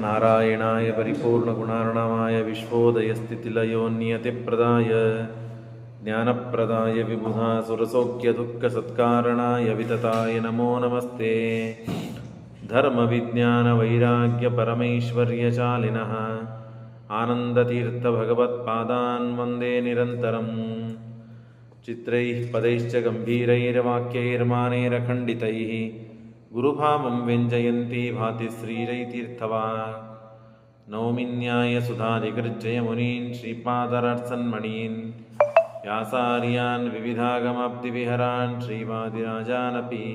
ನಾರಾಯಣಾಯ ಪರಿಪೂರ್ಣಗುಣಾರ್ಣವಾಯ ವಿಶ್ವೋದಯಸ್ಥಿತಿಲಯೋ ನಿಯತಿಪ್ರದಾಯ ಜ್ಞಾನಪ್ರದಾಯ ವಿಬುಧಾಸುರಸೌಖ್ಯದುಃಖಸತ್ಕಾರಣಾಯ ವಿತತಾಯ ನಮೋ ನಮಸ್ತೆ. ಧರ್ಮವಿಜ್ಞಾನವೈರಾಗ್ಯಪರಮೈಶ್ವರ್ಯಚಾಲಿನಃ ಆನಂದತೀರ್ಥಭಗವತ್ಪಾದಾನ್ ವಂದೇ ನಿರಂತರಂ. ಚಿತ್ರೈಃ ಪದೈಶ್ಚ ಗಂಭೀರೈರ್ವಾಕ್ಯೈರ್ಮಾನೈರಖಂಡಿತೈಃ ಗುರುಭಾವಂ ವ್ಯಂಜಯಂತಿ ಭಾತಿ ಶ್ರೀರೈತೀರ್ಥವಾನ್. ನೌಮಿನ್ಯಾಯ ಸುಧಾಧಿಕೃಜ್ಜಯ ಮುನೀನ್ ಶ್ರೀಪಾದರಾತ್ಸನ್ಮಣೀನ್ ವ್ಯಾಸಾರ್ಯಾನ್ ವಿವಿಧಾಗಮಾಬ್ಧಿವಿಹರಾನ್ ಶ್ರೀವಾದಿರಾಜಾನಪಿ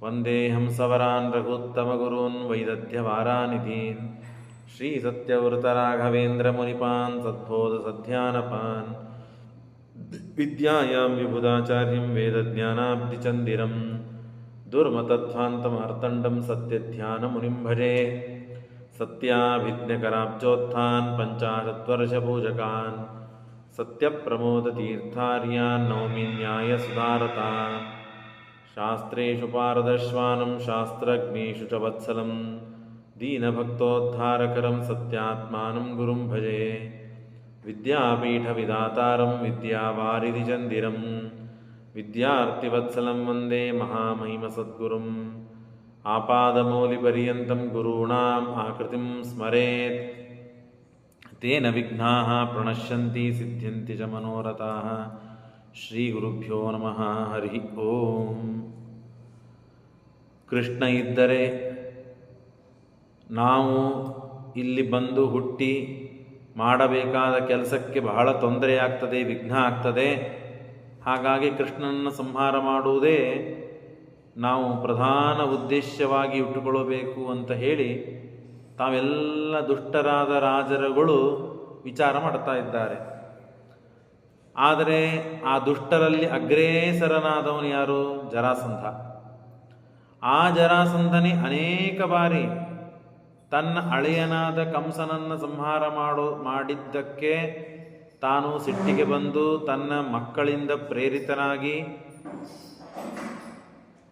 ವಂದೇ ಹಂಸವರಾನ್ ರಘುತ್ತಮಗುರೂನ್ ವೈದಧ್ಯವಾರಾನಿಧೀನ್ ಶ್ರೀ ಸತ್ಯವೃತರಾಘವೇಂದ್ರ ಮುನಿಪಾನ್ ಸದ್ಬೋಧಸಧ್ಯಾನಪಾನ್ ವಿದ್ಯಾಯಾಂ ವಿಬುಧಾಚಾರ್ಯಂ ವೇದಜ್ಞಾನಾಬ್ಧಿಚಂದಿರಂ ದುರ್ಮತಧ್ವಾಂತಮಾರ್ತಂಡಂ ಸತ್ಯಧ್ಯಾನಮುನಿಂ ಭಜೆ. ಸತ್ಯಾಭಿಜ್ಞಕರಾಬ್ಜೋತ್ಥಾನ್ ಪಂಚಾಶತ್ವರ್ಷಪೂಜಕಾನ್ ಸತ್ಯಪ್ರಮೋದತೀರ್ಥಾರ್ಯಾನ್ ನೌಮಿ ನ್ಯಾಯಸುಧಾರತಾನ್. ಶಾಸ್ತ್ರೇಷು ಪಾರದರ್ಶ್ವಾನಂ ಶಾಸ್ತ್ರಜ್ಞೇಷು ಚ ವತ್ಸಲಂ ದೀನಭಕ್ತೋದ್ಧಾರಕರಂ ಸತ್ಯಾತ್ಮಾನಂ ಗುರುಂ ಭಜೆ. ವಿದ್ಯಾಪೀಠವಿದಾತಾರಂ ವಿದ್ಯಾವಾರಿಧಿಚಂದಿರಂ ವಿದ್ಯಾರ್ಥಿವತ್ಸಲಂ ವಂದೇ ಮಹಾಮಹಿಮಸದ್ಗುರುಂ. ಆಪಾದಮೌಲಿಪರ್ಯಂతం ಗುರುಣಾಂ ಆಕೃತಿಂ ಸ್ಮರೇತ್ ತೇನ ವಿಘ್ನಾಃ ಪ್ರಣಶ್ಯಂತಿ ಸಿದ್ಧ್ಯಂತಿ ಚ ಮನೋರಥಾಃ. ಶ್ರೀ ಗುರುಭ್ಯೋ ನಮಃ. ಹರಿ ಓಂ. ಕೃಷ್ಣ ಇದ್ದರೆ ನಾವು ಇಲ್ಲಿ ಬಂದು ಹುಟ್ಟಿ ಮಾಡಬೇಕಾದ ಕೆಲಸಕ್ಕೆ ಬಹಳ ತೊಂದರೆಯಾಗ್ತದೆ, ವಿಘ್ನ ಆಗ್ತದೆ. ಹಾಗಾಗಿ ಕೃಷ್ಣನನ್ನು ಸಂಹಾರ ಮಾಡುವುದೇ ನಾವು ಪ್ರಧಾನ ಉದ್ದೇಶವಾಗಿ ಇಟ್ಟುಕೊಳ್ಳಬೇಕು ಅಂತ ಹೇಳಿ ತಾವೆಲ್ಲ ದುಷ್ಟರಾದ ರಾಜರುಗಳು ವಿಚಾರ ಮಾಡ್ತಾ ಇದ್ದಾರೆ. ಆದರೆ ಆ ದುಷ್ಟರಲ್ಲಿ ಅಗ್ರೇಸರನಾದವನು ಯಾರು? ಜರಾಸಂಧ. ಆ ಜರಾಸಂಧನೇ ಅನೇಕ ಬಾರಿ ತನ್ನ ಅಳೆಯನಾದ ಕಂಸನನ್ನು ಸಂಹಾರ ಮಾಡಿದ್ದಕ್ಕೆ ತಾನು ಸಿಟ್ಟಿಗೆ ಬಂದು ತನ್ನ ಮಕ್ಕಳಿಂದ ಪ್ರೇರಿತನಾಗಿ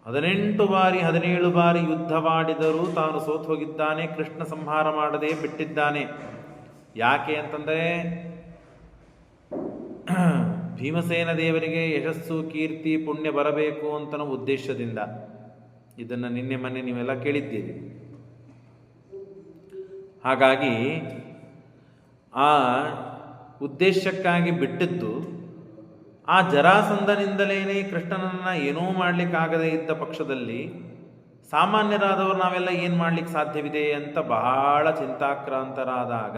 18 ಬಾರಿ 17 ಬಾರಿ ಯುದ್ಧವಾಡಿದರೂ ತಾನು ಸೋತು ಹೋಗಿದ್ದಾನೆ. ಕೃಷ್ಣ ಸಂಹಾರ ಮಾಡದೆ ಬಿಟ್ಟಿದ್ದಾನೆ. ಯಾಕೆ ಅಂತಂದರೆ ಭೀಮಸೇನ ದೇವರಿಗೆ ಯಶಸ್ಸು, ಕೀರ್ತಿ, ಪುಣ್ಯ ಬರಬೇಕು ಅಂತನೋ ಉದ್ದೇಶದಿಂದ. ಇದನ್ನು ನಿನ್ನೆ ಮೊನ್ನೆ ನೀವೆಲ್ಲ ಕೇಳಿದ್ದೀರಿ. ಹಾಗಾಗಿ ಆ ಉದ್ದೇಶಕ್ಕಾಗಿ ಬಿಟ್ಟಿದ್ದು. ಆ ಜರಾಸಂಧನಿಂದಲೇ ಕೃಷ್ಣನನ್ನು ಏನೂ ಮಾಡಲಿಕ್ಕಾಗದೇ ಇದ್ದ ಪಕ್ಷದಲ್ಲಿ ಸಾಮಾನ್ಯರಾದವರು ನಾವೆಲ್ಲ ಏನು ಮಾಡಲಿಕ್ಕೆ ಸಾಧ್ಯವಿದೆ ಅಂತ ಬಹಳ ಚಿಂತಾಕ್ರಾಂತರಾದಾಗ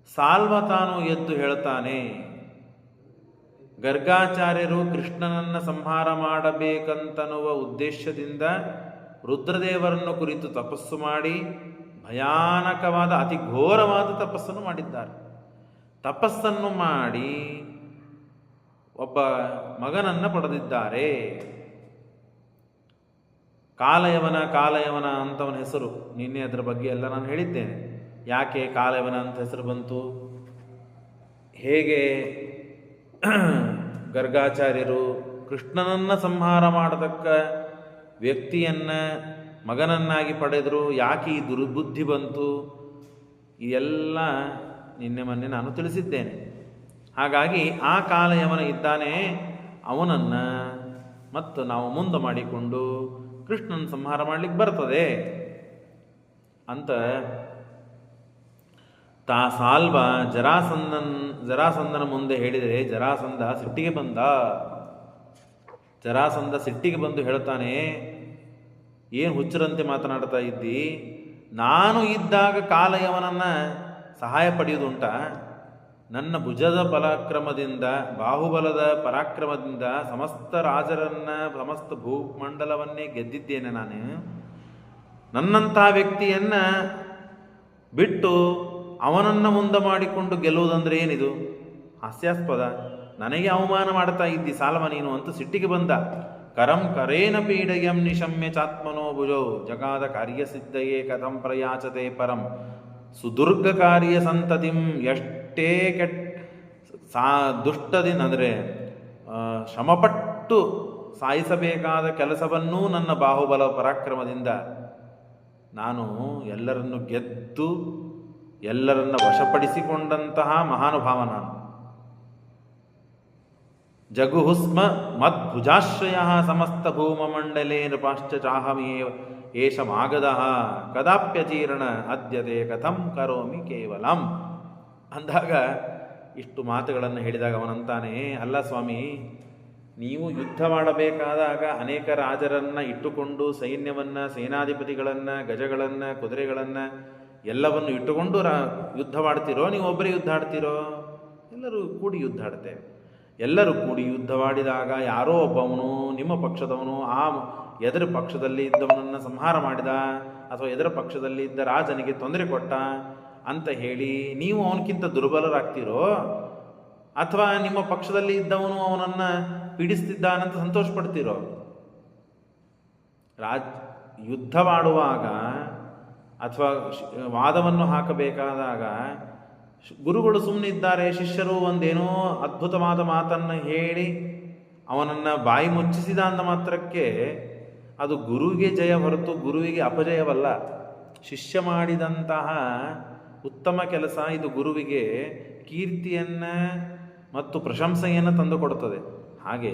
ಸಾಲ್ವ ತಾನು ಎದ್ದು ಹೇಳ್ತಾನೆ, ಗರ್ಗಾಚಾರ್ಯರು ಕೃಷ್ಣನನ್ನು ಸಂಹಾರ ಮಾಡಬೇಕಂತನ್ನುವ ಉದ್ದೇಶದಿಂದ ರುದ್ರದೇವರನ್ನು ಕುರಿತು ತಪಸ್ಸು ಮಾಡಿ ಭಯಾನಕವಾದ ಅತಿ ಘೋರವಾದ ತಪಸ್ಸನ್ನು ಮಾಡಿದ್ದಾರೆ. ತಪಸ್ಸನ್ನು ಮಾಡಿ ಒಬ್ಬ ಮಗನನ್ನು ಪಡೆದಿದ್ದಾರೆ. ಕಾಲಯವನ ಅಂತವನ ಹೆಸರು. ನಿನ್ನೆ ಅದರ ಬಗ್ಗೆ ಎಲ್ಲ ನಾನು ಹೇಳಿದ್ದೇನೆ. ಯಾಕೆ ಕಾಲಯವನ ಅಂತ ಹೆಸರು ಬಂತು, ಹೇಗೆ ಗರ್ಗಾಚಾರ್ಯರು ಕೃಷ್ಣನನ್ನು ಸಂಹಾರ ಮಾಡತಕ್ಕ ವ್ಯಕ್ತಿಯನ್ನು ಮಗನನ್ನಾಗಿ ಪಡೆದರು, ಯಾಕೆ ಈ ದುರ್ಬುದ್ಧಿ ಬಂತು, ಈ ಎಲ್ಲ ನಿನ್ನೆ ಮೊನ್ನೆ ನಾನು ತಿಳಿಸಿದ್ದೇನೆ. ಹಾಗಾಗಿ ಆ ಕಾಲಯವನ ಇದ್ದಾನೆ, ಅವನನ್ನು ಮತ್ತು ನಾವು ಮುಂದೆ ಮಾಡಿಕೊಂಡು ಕೃಷ್ಣನ ಸಂಹಾರ ಮಾಡಲಿಕ್ಕೆ ಬರ್ತದೆ ಅಂತ ಸಾಲ್ವ ಜರಾಸಂಧನ ಮುಂದೆ ಹೇಳಿದರೆ ಜರಾಸಂಧ ಸಿಟ್ಟಿಗೆ ಬಂದು ಹೇಳ್ತಾನೆ, ಏನು ಹುಚ್ಚರಂತೆ ಮಾತನಾಡ್ತಾ ಇದ್ದಿ? ನಾನು ಇದ್ದಾಗ ಕಾಲಯವನನ್ನು ಸಹಾಯ ಪಡೆಯುವುದುಂಟ? ನನ್ನ ಭುಜದ ಪರಾಕ್ರಮದಿಂದ, ಬಾಹುಬಲದ ಪರಾಕ್ರಮದಿಂದ ಸಮಸ್ತ ರಾಜರನ್ನು, ಸಮಸ್ತ ಭೂಮಂಡಲವನ್ನೇ ಗೆದ್ದಿದ್ದೇನೆ ನಾನು. ನನ್ನಂಥ ವ್ಯಕ್ತಿಯನ್ನು ಬಿಟ್ಟು ಅವನನ್ನು ಮುಂದೆ ಮಾಡಿಕೊಂಡು ಗೆಲ್ಲುವುದಂದ್ರೆ ಏನಿದು? ಹಾಸ್ಯಾಸ್ಪದ. ನನಗೆ ಅವಮಾನ ಮಾಡ್ತಾ ಇದ್ದಿ ಸಾಲ್ವ ನೀನು ಅಂತ ಸಿಟ್ಟಿಗೆ ಬಂದ. ಕರಂ ಕರೇನ ಪೀಡಯಂ ನಿಶಮ್ಯ ಚಾತ್ಮನೋ ಭುಜೋ ಜಗಾದ ಕಾರ್ಯಸಿದ್ಧಯೇ ಕಥಂ ಪ್ರಯಾಚತೆ ಪರಂ. ಸುದುರ್ಗ ಕಾರ್ಯ ಸಂತತಿಂ, ಎಷ್ಟೇ ದುಷ್ಟದಿಂದ ಅಂದರೆ ಶ್ರಮಪಟ್ಟು ಸಾಯಿಸಬೇಕಾದ ಕೆಲಸವನ್ನೂ ನನ್ನ ಬಾಹುಬಲ ಪರಾಕ್ರಮದಿಂದ ನಾನು ಎಲ್ಲರನ್ನು ಗೆದ್ದು ಎಲ್ಲರನ್ನ ವಶಪಡಿಸಿಕೊಂಡಂತಹ ಮಹಾನುಭಾವ ನಾನು. ಜಗುಹುಸ್ಮ ಮದ್ಭುಜಾಶ್ರಯ ಸಮಸ್ತ ಭೂಮಮಂಡಲೇ ನೃಪಾಶ್ಚ ಚಾಹಮೇವ ಏಷ ಮಾಗದಃ ಕದಾಪ್ಯಚೀರ್ಣ ಅದ್ಯತೆ ಕಥಂ ಕರೋಮಿ ಕೇವಲಂ ಅಂದಾಗ ಇಷ್ಟು ಮಾತುಗಳನ್ನು ಹೇಳಿದಾಗ ಅವನಂತಾನೆ, ಅಲ್ಲ ಸ್ವಾಮಿ, ನೀವು ಯುದ್ಧ ಮಾಡಬೇಕಾದಾಗ ಅನೇಕ ರಾಜರನ್ನು ಇಟ್ಟುಕೊಂಡು ಸೈನ್ಯವನ್ನು, ಸೇನಾಧಿಪತಿಗಳನ್ನು, ಗಜಗಳನ್ನು, ಕುದುರೆಗಳನ್ನು ಎಲ್ಲವನ್ನು ಇಟ್ಟುಕೊಂಡು ಯುದ್ಧ ಮಾಡ್ತೀರೋ, ನೀವು ಒಬ್ಬರೇ ಯುದ್ಧ ಆಡ್ತೀರೋ? ಎಲ್ಲರೂ ಕೂಡಿ ಯುದ್ಧ ಆಡ್ತೇವೆ. ಎಲ್ಲರೂ ಕೂಡಿ ಯುದ್ಧವಾಡಿದಾಗ ಯಾರೋ ಒಬ್ಬವನು ನಿಮ್ಮ ಪಕ್ಷದವನು ಆ ಎದುರು ಪಕ್ಷದಲ್ಲಿ ಇದ್ದವನನ್ನು ಸಂಹಾರ ಮಾಡಿದ, ಅಥವಾ ಎದುರ ಪಕ್ಷದಲ್ಲಿ ಇದ್ದ ರಾಜನಿಗೆ ತೊಂದರೆ ಕೊಟ್ಟ ಅಂತ ಹೇಳಿ ನೀವು ಅವನಕ್ಕಿಂತ ದುರ್ಬಲರಾಗ್ತೀರೋ, ಅಥವಾ ನಿಮ್ಮ ಪಕ್ಷದಲ್ಲಿ ಇದ್ದವನು ಅವನನ್ನು ಪೀಡಿಸ್ತಿದ್ದಾನಂತ ಸಂತೋಷ ಪಡ್ತೀರೋ? ಯುದ್ಧವಾಡುವಾಗ ಅಥವಾ ವಾದವನ್ನು ಹಾಕಬೇಕಾದಾಗ ಗುರುಗಳು ಸುಮ್ಮನಿದ್ದಾರೆ, ಶಿಷ್ಯರು ಒಂದೇನೋ ಅದ್ಭುತವಾದ ಮಾತನ್ನು ಹೇಳಿ ಅವನನ್ನು ಬಾಯಿ ಮುಚ್ಚಿಸಿದ ಅಂದ ಮಾತ್ರಕ್ಕೆ ಅದು ಗುರುವಿಗೆ ಜಯ ಹೊರತು ಗುರುವಿಗೆ ಅಪಜಯವಲ್ಲ. ಶಿಷ್ಯ ಮಾಡಿದಂತಹ ಉತ್ತಮ ಕೆಲಸ ಇದು ಗುರುವಿಗೆ ಕೀರ್ತಿಯನ್ನು ಮತ್ತು ಪ್ರಶಂಸೆಯನ್ನು ತಂದುಕೊಡುತ್ತದೆ. ಹಾಗೆ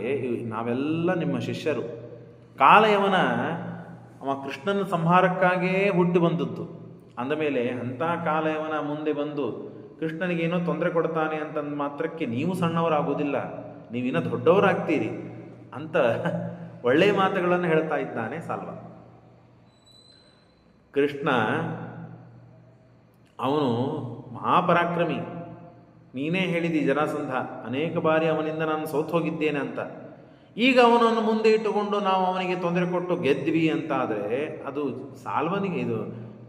ನಾವೆಲ್ಲ ನಿಮ್ಮ ಶಿಷ್ಯರು. ಕಾಲಯವನ ಅವ ಕೃಷ್ಣನ ಸಂಹಾರಕ್ಕಾಗಿಯೇ ಹುಟ್ಟಿ ಬಂದದ್ದು. ಅಂದಮೇಲೆ ಅಂಥ ಕಾಲಯವನ ಮುಂದೆ ಬಂದು ಕೃಷ್ಣನಿಗೇನೋ ತೊಂದರೆ ಕೊಡ್ತಾನೆ ಅಂತಂದು ಮಾತ್ರಕ್ಕೆ ನೀವು ಸಣ್ಣವರಾಗುವುದಿಲ್ಲ, ನೀವಿನ್ನೂ ದೊಡ್ಡವರಾಗ್ತೀರಿ ಅಂತ ಒಳ್ಳೆಯ ಮಾತುಗಳನ್ನು ಹೇಳ್ತಾ ಇದ್ದಾನೆ ಸಾಲ್ವ. ಕೃಷ್ಣ ಅವನು ಮಹಾಪರಾಕ್ರಮಿ. ನೀನೇ ಹೇಳಿದಿ ಜರಾಸಂಧ, ಅನೇಕ ಬಾರಿ ಅವನಿಂದ ನಾನು ಸೋತು ಹೋಗಿದ್ದೇನೆ ಅಂತ. ಈಗ ಅವನನ್ನು ಮುಂದೆ ಇಟ್ಟುಕೊಂಡು ನಾವು ಅವನಿಗೆ ತೊಂದರೆ ಕೊಟ್ಟು ಗೆದ್ವಿ ಅಂತಾದರೆ ಅದು ಸಾಲ್ವನಿಗೆ, ಇದು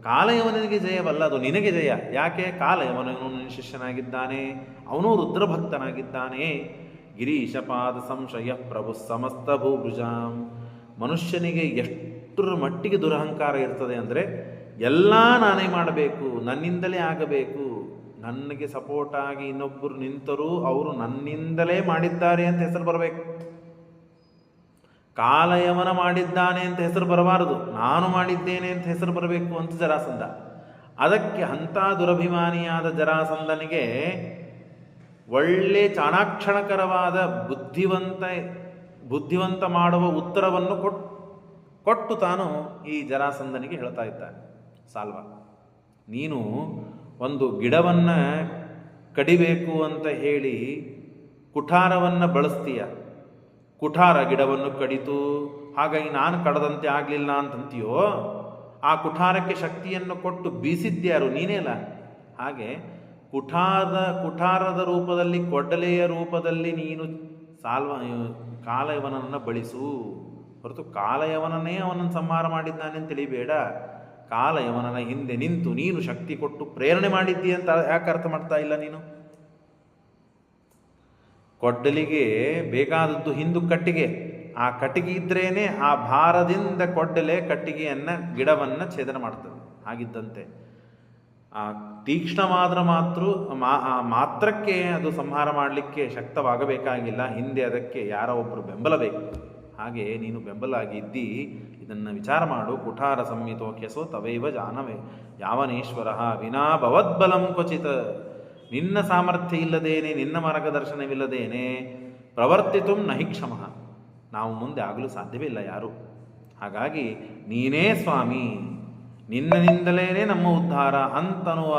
ಕಾಲಯವನಿಗೆ ಜಯವಲ್ಲ, ಅದು ನಿನಗೆ ಜಯ. ಯಾಕೆ? ಕಾಲಯವನನು ನಿನ್ನ ಶಿಷ್ಯನಾಗಿದ್ದಾನೆ, ಅವನು ರುದ್ರಭಕ್ತನಾಗಿದ್ದಾನೆ. ಗಿರೀಶಪಾದ ಸಂಶಯ ಪ್ರಭು ಸಮಸ್ತ ಭೂಭುಜಾಂ. ಮನುಷ್ಯನಿಗೆ ಎಷ್ಟರ ಮಟ್ಟಿಗೆ ದುರಹಂಕಾರ ಇರ್ತದೆ ಅಂದರೆ ಎಲ್ಲ ನಾನೇ ಮಾಡಬೇಕು, ನನ್ನಿಂದಲೇ ಆಗಬೇಕು, ನನಗೆ ಸಪೋರ್ಟಾಗಿ ಇನ್ನೊಬ್ಬರು ನಿಂತರೂ ಅವರು ನನ್ನಿಂದಲೇ ಮಾಡಿದ್ದಾರೆ ಅಂತ ಹೆಸರು ಬರಬೇಕು. ಕಾಲಯವನ ಮಾಡಿದ್ದಾನೆ ಅಂತ ಹೆಸರು ಬರಬಾರದು, ನಾನು ಮಾಡಿದ್ದೇನೆ ಅಂತ ಹೆಸರು ಬರಬೇಕು ಅಂತ ಜರಾಸಂಧ. ಅದಕ್ಕೆ ಅಂಥ ದುರಭಿಮಾನಿಯಾದ ಜರಾಸಂಧನಿಗೆ ಒಳ್ಳೆ ಚಾಣಾಕ್ಷಣಕರವಾದ ಬುದ್ಧಿವಂತ ಮಾಡುವ ಉತ್ತರವನ್ನು ಕೊಟ್ಟು ತಾನು ಈ ಜರಾಸಂಧನಿಗೆ ಹೇಳ್ತಾ ಇದ್ದಾನೆ. ಸಾಲ್ವ, ನೀನು ಒಂದು ಗಿಡವನ್ನು ಕಡಿಬೇಕು ಅಂತ ಹೇಳಿ ಕುಠಾರವನ್ನು ಬಳಸ್ತೀಯ. ಕುಠಾರ ಗಿಡವನ್ನು ಕಡಿತು, ಹಾಗಾಗಿ ನಾನು ಕಡದಂತೆ ಆಗಲಿಲ್ಲ ಅಂತಂತೀಯೋ, ಆ ಕುಠಾರಕ್ಕೆ ಶಕ್ತಿಯನ್ನು ಕೊಟ್ಟು ಬೀಸಿದ್ಯಾರು? ನೀನೇ ಅಲ್ಲ. ಹಾಗೆ ಕುಠಾರದ ರೂಪದಲ್ಲಿ, ಕೊಡ್ಡಲೆಯ ರೂಪದಲ್ಲಿ ನೀನು ಕಾಲಯವನನ್ನು ಬಳಸು ಹೊರತು ಕಾಲಯವನನ್ನೇ ಅವನನ್ನು ಸಂಹಾರ ಮಾಡಿದ್ದಾನೆ ಅಂತ ತಿಳಿಬೇಡ. ಕಾಲಯವನನ ಹಿಂದೆ ನಿಂತು ನೀನು ಶಕ್ತಿ ಕೊಟ್ಟು ಪ್ರೇರಣೆ ಮಾಡಿದ್ದೀ ಅಂತ ಯಾಕೆ ಅರ್ಥ ಮಾಡ್ತಾ ಇಲ್ಲ ನೀನು? ಕೊಡ್ಡಲಿಗೆ ಬೇಕಾದದ್ದು ಹಿಂದು ಕಟ್ಟಿಗೆ. ಆ ಕಟ್ಟಿಗೆ ಇದ್ರೇನೆ ಆ ಭಾರದಿಂದ ಕೊಡ್ಡಲೆ ಕಟ್ಟಿಗೆಯನ್ನು, ಗಿಡವನ್ನು ಛೇದನ ಮಾಡ್ತದೆ. ಹಾಗಿದ್ದಂತೆ ಆ ತೀಕ್ಷ್ಣವಾದ ಮಾತ್ರಕ್ಕೆ ಅದು ಸಂಹಾರ ಮಾಡಲಿಕ್ಕೆ ಶಕ್ತವಾಗಬೇಕಾಗಿಲ್ಲ, ಹಿಂದೆ ಅದಕ್ಕೆ ಯಾರೋ ಒಬ್ಬರು ಬೆಂಬಲ ಬೇಕು. ಹಾಗೆ ನೀನು ಬೆಂಬಲ ಆಗಿದ್ದಿ, ಇದನ್ನು ವಿಚಾರ ಮಾಡು. ಕುಠಾರ ಸಂಹಿತೋಖ್ಯಸೋ ತವೈವ ಜಾನವೇ ಯಾವನೇಶ್ವರ ವಿನಾ ಭವದ್ಬಲಂ ಕ್ವಚಿತ್. ನಿನ್ನ ಸಾಮರ್ಥ್ಯ ಇಲ್ಲದೇನೆ, ನಿನ್ನ ಮಾರ್ಗದರ್ಶನವಿಲ್ಲದೇನೆ ಪ್ರವರ್ತಿತು ನಹಿ ಕ್ಷಮಃ, ನಾವು ಮುಂದೆ ಆಗಲು ಸಾಧ್ಯವಿಲ್ಲ ಯಾರು. ಹಾಗಾಗಿ ನೀನೇ ಸ್ವಾಮಿ, ನಿನ್ನಿಂದಲೇ ನಮ್ಮ ಉದ್ಧಾರ ಅಂತನ್ನುವ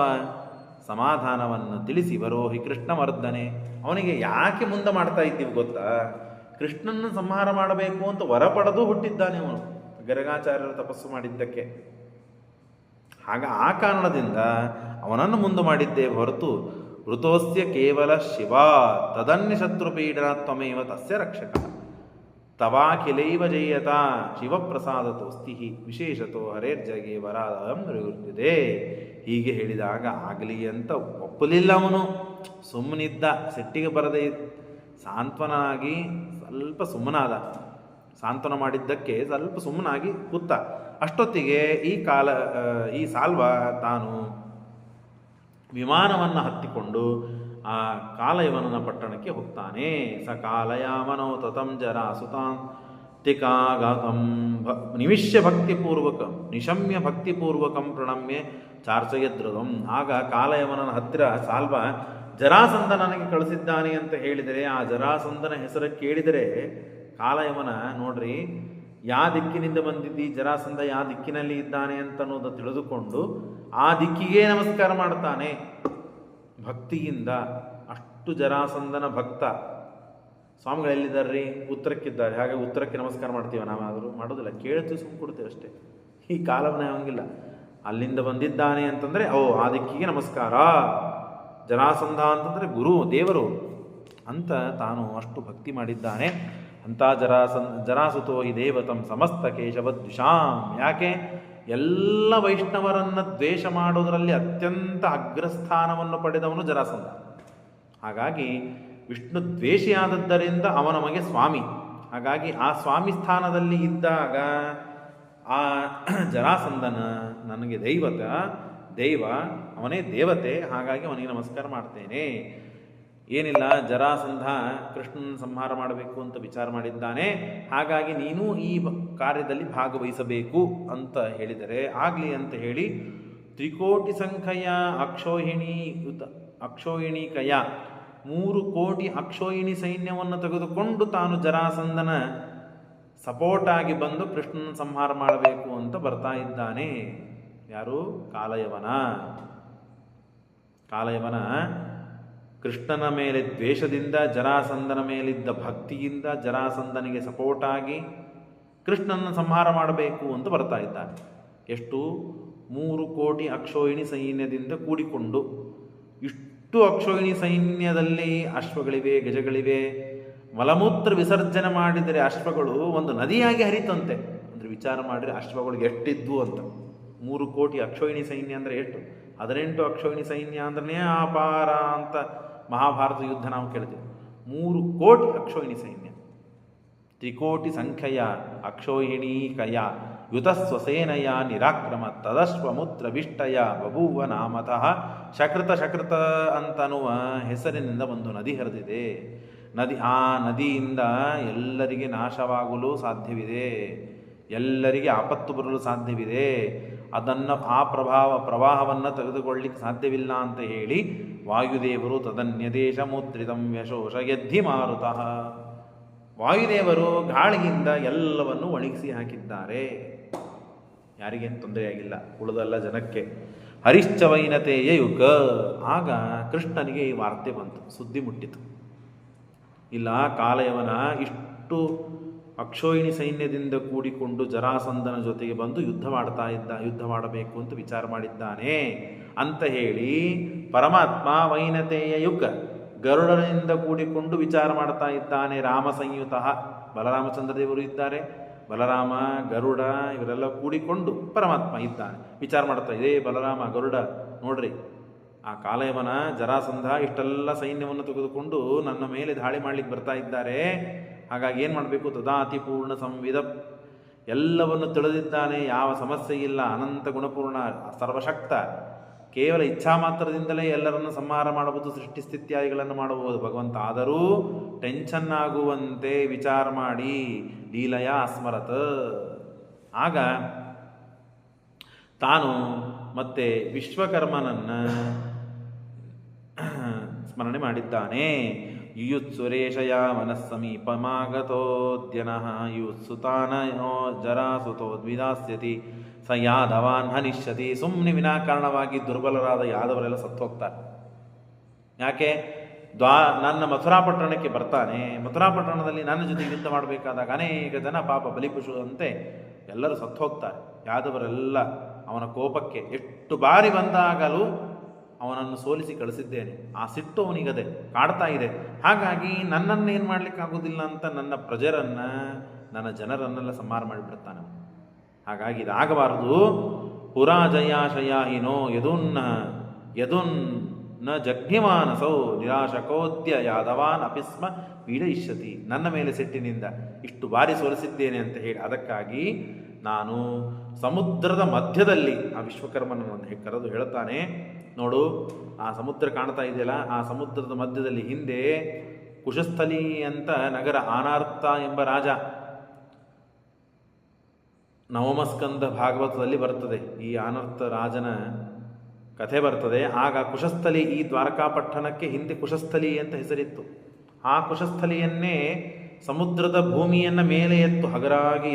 ಸಮಾಧಾನವನ್ನು ತಿಳಿಸಿ ಬರೋಹಿ ಕೃಷ್ಣವರ್ಧನೆ. ಅವನಿಗೆ ಯಾಕೆ ಮುಂದೆ ಮಾಡ್ತಾ ಇದ್ದೀವಿ ಗೊತ್ತಾ? ಕೃಷ್ಣನ ಸಂಹಾರ ಮಾಡಬೇಕು ಅಂತ ವರ ಪಡೆದು ಹುಟ್ಟಿದ್ದಾನೆ ಅವನು, ಗರಗಾಚಾರ್ಯರು ತಪಸ್ಸು ಮಾಡಿದ್ದಕ್ಕೆ. ಆಗ ಆ ಕಾರಣದಿಂದ ಅವನನ್ನು ಮುಂದೆ ಮಾಡಿದ್ದೇವೆ ಹೊರತು ಋತೋಸ್ಯ ಕೇವಲ ಶಿವ ತದನ್ಯ ಶತ್ರುಪೀಡನ ತ್ವಮೇವ ತಸ್ಯ ರಕ್ಷಕ ತವಾಖಿಲೈವ ಜಯತ ಶಿವಪ್ರಸಾದತೋಸ್ತಿ ವಿಶೇಷತೋ ಹರೇರ್ಜಗೆ ವರಾದಂ ನಿವೃತ್ತಿದೆ. ಹೀಗೆ ಹೇಳಿದಾಗ ಆಗಲಿ ಅಂತ ಒಪ್ಪಲಿಲ್ಲ ಅವನು. ಸುಮ್ಮನಿದ್ದ, ಸಿಟ್ಟಿಗೆ ಬರದೆ ಸಾಂತ್ವನಾಗಿ ಸ್ವಲ್ಪ ಸುಮ್ಮನಾದ. ಸಾಂತ್ವನ ಮಾಡಿದ್ದಕ್ಕೆ ಸ್ವಲ್ಪ ಸುಮ್ಮನಾಗಿ ಕೂತ. ಅಷ್ಟೊತ್ತಿಗೆ ಈ ಸಾಲ್ವ ತಾನು ವಿಮಾನವನ್ನು ಹತ್ತಿಕೊಂಡು ಆ ಕಾಲಯವನನ ಪಟ್ಟಣಕ್ಕೆ ಹೋಗ್ತಾನೆ. ಸ ಕಾಲಯಾಮನೋ ತತಂ ಜರಾಸುತಾಂ ತಿಕಾಗತಂ ನಿಮಿಷ್ಯ ಭಕ್ತಿಪೂರ್ವಕಂ ನಿಶಮ್ಯ ಭಕ್ತಿಪೂರ್ವಕಂ ಪ್ರಣಮ್ಯ ಚಾರ್ಚಯದ್ರದಂ. ಆಗ ಕಾಲಯವನ ಹತ್ತಿರ ಸಾಲ್ವ ಜರಾಸಂಧ ನನಗೆ ಕಳಿಸಿದ್ದಾನೆ ಅಂತ ಹೇಳಿದರೆ, ಆ ಜರಾಸಂಧನ ಹೆಸರು ಕೇಳಿದರೆ ಕಾಲಯವನ ನೋಡ್ರಿ ಯಾವ ದಿಕ್ಕಿನಿಂದ ಬಂದಿದ್ದಿ, ಜರಾಸಂಧ ಯಾವ ದಿಕ್ಕಿನಲ್ಲಿ ಇದ್ದಾನೆ ಅಂತ ಅನ್ನೋದು ತಿಳಿದುಕೊಂಡು ಆ ದಿಕ್ಕಿಗೆ ನಮಸ್ಕಾರ ಮಾಡ್ತಾನೆ ಭಕ್ತಿಯಿಂದ. ಅಷ್ಟು ಜರಾಸಂಧನ ಭಕ್ತ. ಸ್ವಾಮಿಗಳೆಲ್ಲಿದ್ದಾರ್ರಿ? ಉತ್ತರಕ್ಕಿದ್ದಾರೆ. ಹಾಗೆ ಉತ್ತರಕ್ಕೆ ನಮಸ್ಕಾರ ಮಾಡ್ತೀವಿ ನಾವಾದರೂ? ಮಾಡೋದಿಲ್ಲ, ಕೇಳ್ತೀವಿ, ಸುಮ್ಮ ಕೊಡ್ತೀವಿ ಅಷ್ಟೇ. ಈ ಕಾಲವನೇ ಹಂಗಿಲ್ಲ. ಅಲ್ಲಿಂದ ಬಂದಿದ್ದಾನೆ ಅಂತಂದರೆ ಆ ದಿಕ್ಕಿಗೆ ನಮಸ್ಕಾರ. ಜರಾಸಂಧ ಅಂತಂದರೆ ಗುರು, ದೇವರು ಅಂತ ತಾನು ಅಷ್ಟು ಭಕ್ತಿ ಮಾಡಿದ್ದಾನೆ. ಅಂಥ ಜರಾಸುತೋ ಹಿ ದೇವತಂ ಸಮಸ್ತ ಕೇಶವದ್ವಿಷಾಂ. ಯಾಕೆ? ಎಲ್ಲ ವೈಷ್ಣವರನ್ನು ದ್ವೇಷ ಮಾಡೋದರಲ್ಲಿ ಅತ್ಯಂತ ಅಗ್ರಸ್ಥಾನವನ್ನು ಪಡೆದವನು ಜರಾಸಂಧ. ಹಾಗಾಗಿ ವಿಷ್ಣು ದ್ವೇಷಿಯಾದದ್ದರಿಂದ ಅವ ನಮಗೆ ಸ್ವಾಮಿ. ಹಾಗಾಗಿ ಆ ಸ್ವಾಮಿ ಸ್ಥಾನದಲ್ಲಿ ಇದ್ದಾಗ ಆ ಜರಾಸಂಧನ ನನಗೆ ದೈವ, ಅವನೇ ದೇವತೆ. ಹಾಗಾಗಿ ಅವನಿಗೆ ನಮಸ್ಕಾರ ಮಾಡ್ತೇನೆ. ಏನಿಲ್ಲ, ಜರಾಸಂಧ ಕೃಷ್ಣನ ಸಂಹಾರ ಮಾಡಬೇಕು ಅಂತ ವಿಚಾರ ಮಾಡಿದ್ದಾನೆ. ಹಾಗಾಗಿ ನೀನು ಈ ಕಾರ್ಯದಲ್ಲಿ ಭಾಗವಹಿಸಬೇಕು ಅಂತ ಹೇಳಿದರೆ ಆಗಲಿ ಅಂತ ಹೇಳಿ ತ್ರಿಕೋಟಿ ಸಂಖ್ಯೆಯ ಅಕ್ಷೋಹಿಣೀಕಯ 3 ಕೋಟಿ ಅಕ್ಷೋಹಿಣಿ ಸೈನ್ಯವನ್ನು ತೆಗೆದುಕೊಂಡು ತಾನು ಜರಾಸಂಧನ ಸಪೋರ್ಟಾಗಿ ಬಂದು ಕೃಷ್ಣನ ಸಂಹಾರ ಮಾಡಬೇಕು ಅಂತ ಬರ್ತಾ ಇದ್ದಾನೆ. ಯಾರು? ಕಾಲಯವನ ಕೃಷ್ಣನ ಮೇಲೆ ದ್ವೇಷದಿಂದ, ಜರಾಸಂಧನ ಮೇಲಿದ್ದ ಭಕ್ತಿಯಿಂದ ಜರಾಸಂಧನಿಗೆ ಸಪೋರ್ಟಾಗಿ ಕೃಷ್ಣನ ಸಂಹಾರ ಮಾಡಬೇಕು ಅಂತ ಬರ್ತಾ ಇದ್ದಾನೆ. ಎಷ್ಟು? 3 ಕೋಟಿ ಅಕ್ಷೋಹಿಣಿ ಸೈನ್ಯದಿಂದ ಕೂಡಿಕೊಂಡು. ಇಷ್ಟು ಅಕ್ಷೋಹಿಣಿ ಸೈನ್ಯದಲ್ಲಿ ಅಶ್ವಗಳಿವೆ, ಗಜಗಳಿವೆ. ಮಲಮೂತ್ರ ವಿಸರ್ಜನೆ ಮಾಡಿದರೆ ಅಶ್ವಗಳು ಒಂದು ನದಿಯಾಗಿ ಹರಿತಂತೆ. ಅಂದರೆ ವಿಚಾರ ಮಾಡಿದರೆ ಅಶ್ವಗಳಿಗೆ ಎಷ್ಟಿದ್ವು ಅಂತ. 3 ಕೋಟಿ ಅಕ್ಷೋಹಿಣಿ ಸೈನ್ಯ ಅಂದರೆ ಎಷ್ಟು? 18 ಅಕ್ಷೋಹಿಣಿ ಸೈನ್ಯ ಅಂದ್ರೆ ಅಪಾರ ಅಂತ ಮಹಾಭಾರತ ಯುದ್ಧ ನಾವು ಕೇಳ್ತೀವಿ. 3 ಕೋಟಿ ಅಕ್ಷೋಹಿಣಿ ಸೈನ್ಯ. ತ್ರಿಕೋಟಿ ಸಂಖ್ಯೆಯ ಅಕ್ಷೋಹಿಣೀಕಯ ಯುತಸ್ವಸೇನಯ ನಿರಾಕ್ರಮ ತದಶ್ವಮುತ್ರವಿಷ್ಟಯ ಬಭೂವ ನಾಮತಃ. ಶಕೃತ ಅಂತನ್ನುವ ಹೆಸರಿನಿಂದ ಒಂದು ನದಿ ಹರಿದಿದೆ. ಆ ನದಿಯಿಂದ ಎಲ್ಲರಿಗೆ ನಾಶವಾಗಲು ಸಾಧ್ಯವಿದೆ, ಎಲ್ಲರಿಗೆ ಆಪತ್ತು ಬರಲು ಸಾಧ್ಯವಿದೆ. ಅದನ್ನು ಆ ಪ್ರವಾಹವನ್ನು ತೆಗೆದುಕೊಳ್ಳಿಕ್ಕೆ ಸಾಧ್ಯವಿಲ್ಲ ಅಂತ ಹೇಳಿ ವಾಯುದೇವರು ತದನ್ಯದೇಶ ಮುದ್ರಿತಂ ಯಶೋಷ ಯದ್ಧಿ ಮಾರುತಃ. ವಾಯುದೇವರು ಗಾಳಿಯಿಂದ ಎಲ್ಲವನ್ನು ಒಣಗಿಸಿ ಹಾಕಿದ್ದಾರೆ. ಯಾರಿಗೇನು ತೊಂದರೆಯಾಗಿಲ್ಲ, ಉಳಿದಲ್ಲ ಜನಕ್ಕೆ. ಹರಿಶ್ಚವೈನತೆಯ ಯುಗ. ಆಗ ಕೃಷ್ಣನಿಗೆ ಈ ವಾರ್ತೆ ಬಂತು, ಸುದ್ದಿ ಮುಟ್ಟಿತು. ಇಲ್ಲ, ಕಾಲಯವನ ಇಷ್ಟು ಅಕ್ಷೋಹಿಣಿ ಸೈನ್ಯದಿಂದ ಕೂಡಿಕೊಂಡು ಜರಾಸಂಧನ ಜೊತೆಗೆ ಬಂದು ಯುದ್ಧ ಮಾಡಬೇಕು ಅಂತ ವಿಚಾರ ಮಾಡಿದ್ದಾನೆ ಅಂತ ಹೇಳಿ ಪರಮಾತ್ಮ ವೈನತೆಯ ಯುಗ ಗರುಡನಿಂದ ಕೂಡಿಕೊಂಡು ವಿಚಾರ ಮಾಡ್ತಾ ಇದ್ದಾನೆ. ರಾಮ ಸಂಯುತ ಬಲರಾಮಚಂದ್ರ ದೇವರು ಇದ್ದಾರೆ, ಬಲರಾಮ ಗರುಡ ಇವರೆಲ್ಲ ಕೂಡಿಕೊಂಡು ಪರಮಾತ್ಮ ಇದ್ದಾನೆ, ವಿಚಾರ ಮಾಡ್ತಾ ಇದೆ. ಬಲರಾಮ ಗರುಡ ನೋಡ್ರಿ, ಆ ಕಾಲಯವನ ಜರಾಸಂಧ ಇಷ್ಟೆಲ್ಲ ಸೈನ್ಯವನ್ನು ತೆಗೆದುಕೊಂಡು ನನ್ನ ಮೇಲೆ ದಾಳಿ ಮಾಡ್ಲಿಕ್ಕೆ ಬರ್ತಾ ಇದ್ದಾರೆ. ಹಾಗಾಗಿ ಏನು ಮಾಡಬೇಕು? ತದಾತಿ ಪೂರ್ಣ ಸಂವಿಧ, ಎಲ್ಲವನ್ನು ತಿಳಿದಿದ್ದಾನೆ, ಯಾವ ಸಮಸ್ಯೆ ಇಲ್ಲ, ಅನಂತ ಗುಣಪೂರ್ಣ, ಸರ್ವಶಕ್ತ. ಕೇವಲ ಇಚ್ಛಾ ಮಾತ್ರದಿಂದಲೇ ಎಲ್ಲರನ್ನು ಸಂಹಾರ ಮಾಡಬಹುದು, ಸೃಷ್ಟಿ ಸ್ಥಿತ್ಯಾದಿಗಳನ್ನು ಮಾಡಬಹುದು ಭಗವಂತ. ಆದರೂ ಟೆನ್ಷನ್ ಆಗುವಂತೆ ವಿಚಾರ ಮಾಡಿ ಲೀಲಯ ಅಸ್ಮರತ್. ಆಗ ತಾನು ಮತ್ತೆ ವಿಶ್ವಕರ್ಮನನ್ನು ಸ್ಮರಣೆ ಮಾಡಿದ್ದಾನೆ. ಯುಯುತ್ಸುರೇಶಯ ಮನಸ್ಸಮೀಪಮಾಗತೋದ್ಯನಃ ಯುತ್ಸುತಾನೋ ಜರಾಸುತೋ ದ್ವಿದಾಸ್ಯತಿ ಸ ಯಾದವಾನ್ ಹನಿಷ್ಯತಿ. ಸುಮ್ಮನೆ ವಿನಾಕಾರಣವಾಗಿ ದುರ್ಬಲರಾದ ಯಾದವರೆಲ್ಲ ಸತ್ತು ಹೋಗ್ತಾರೆ. ಯಾಕೆ? ನನ್ನ ಮಥುರಾಪಟ್ಟಣಕ್ಕೆ ಬರ್ತಾನೆ, ಮಥುರಾಪಟ್ಟಣದಲ್ಲಿ ನನ್ನ ಜೊತೆ ಯುದ್ಧ ಮಾಡಬೇಕಾದಾಗ ಅನೇಕ ಜನ ಪಾಪ ಬಲಿಪಶು ಅಂತೆ ಎಲ್ಲರೂ ಸತ್ತು ಹೋಗ್ತಾರೆ. ಯಾದವರೆಲ್ಲ ಅವನ ಕೋಪಕ್ಕೆ ಎಷ್ಟು ಬಾರಿ ಬಂದಾಗಲೂ ಅವನನ್ನು ಸೋಲಿಸಿ ಕಳಿಸಿದ್ದೇನೆ. ಆ ಸಿಟ್ಟು ಅವನಿಗದೆ ಕಾಡ್ತಾ ಇದೆ. ಹಾಗಾಗಿ ನನ್ನನ್ನೇನು ಮಾಡಲಿಕ್ಕಾಗೋದಿಲ್ಲ ಅಂತ ನನ್ನ ಪ್ರಜರನ್ನು, ನನ್ನ ಜನರನ್ನೆಲ್ಲ ಸಂಹಾರ ಮಾಡಿಬಿಡ್ತಾನೆ. ಹಾಗಾಗಿ ಇದಾಗಬಾರದು. ಪುರಾಜಯಾಶಯಾಹಿನೋ ಯದುನ್ನ ಜಘ್ನಿಮಾನಸೌ ನಿರಾಶಕೋದ್ಯ ಯಾದವಾನ್ ಅಪಿಸ್ಮ ಪೀಡಯಿಷ್ಯತಿ. ನನ್ನ ಮೇಲೆ ಸಿಟ್ಟಿನಿಂದ ಇಷ್ಟು ಬಾರಿ ಸೋಲಿಸಿದ್ದೇನೆ ಅಂತ ಹೇಳಿ, ಅದಕ್ಕಾಗಿ ನಾನು ಸಮುದ್ರದ ಮಧ್ಯದಲ್ಲಿ ಆ ವಿಶ್ವಕರ್ಮನನ್ನು ಕರೆದು ಹೇಳ್ತಾನೆ, ನೋಡು ಆ ಸಮುದ್ರ ಕಾಣ್ತಾ ಇದೆಯಲ್ಲ, ಆ ಸಮುದ್ರದ ಮಧ್ಯದಲ್ಲಿ ಹಿಂದೆ ಕುಶಸ್ಥಲಿ ಅಂತ ನಗರ, ಆನಾರ್ತ ಎಂಬ ರಾಜ ನವಮಸ್ಕಂದ ಭಾಗವತದಲ್ಲಿ ಬರ್ತದೆ, ಈ ಅನರ್ಥ ರಾಜನ ಕಥೆ ಬರ್ತದೆ. ಆಗ ಕುಶಸ್ಥಲಿ, ಈ ದ್ವಾರಕಾಪಟ್ಟಣಕ್ಕೆ ಹಿಂದೆ ಕುಶಸ್ಥಲಿ ಅಂತ ಹೆಸರಿತ್ತು. ಆ ಕುಶಸ್ಥಲಿಯನ್ನೇ ಸಮುದ್ರದ ಭೂಮಿಯನ್ನು ಮೇಲೆ ಹಗರಾಗಿ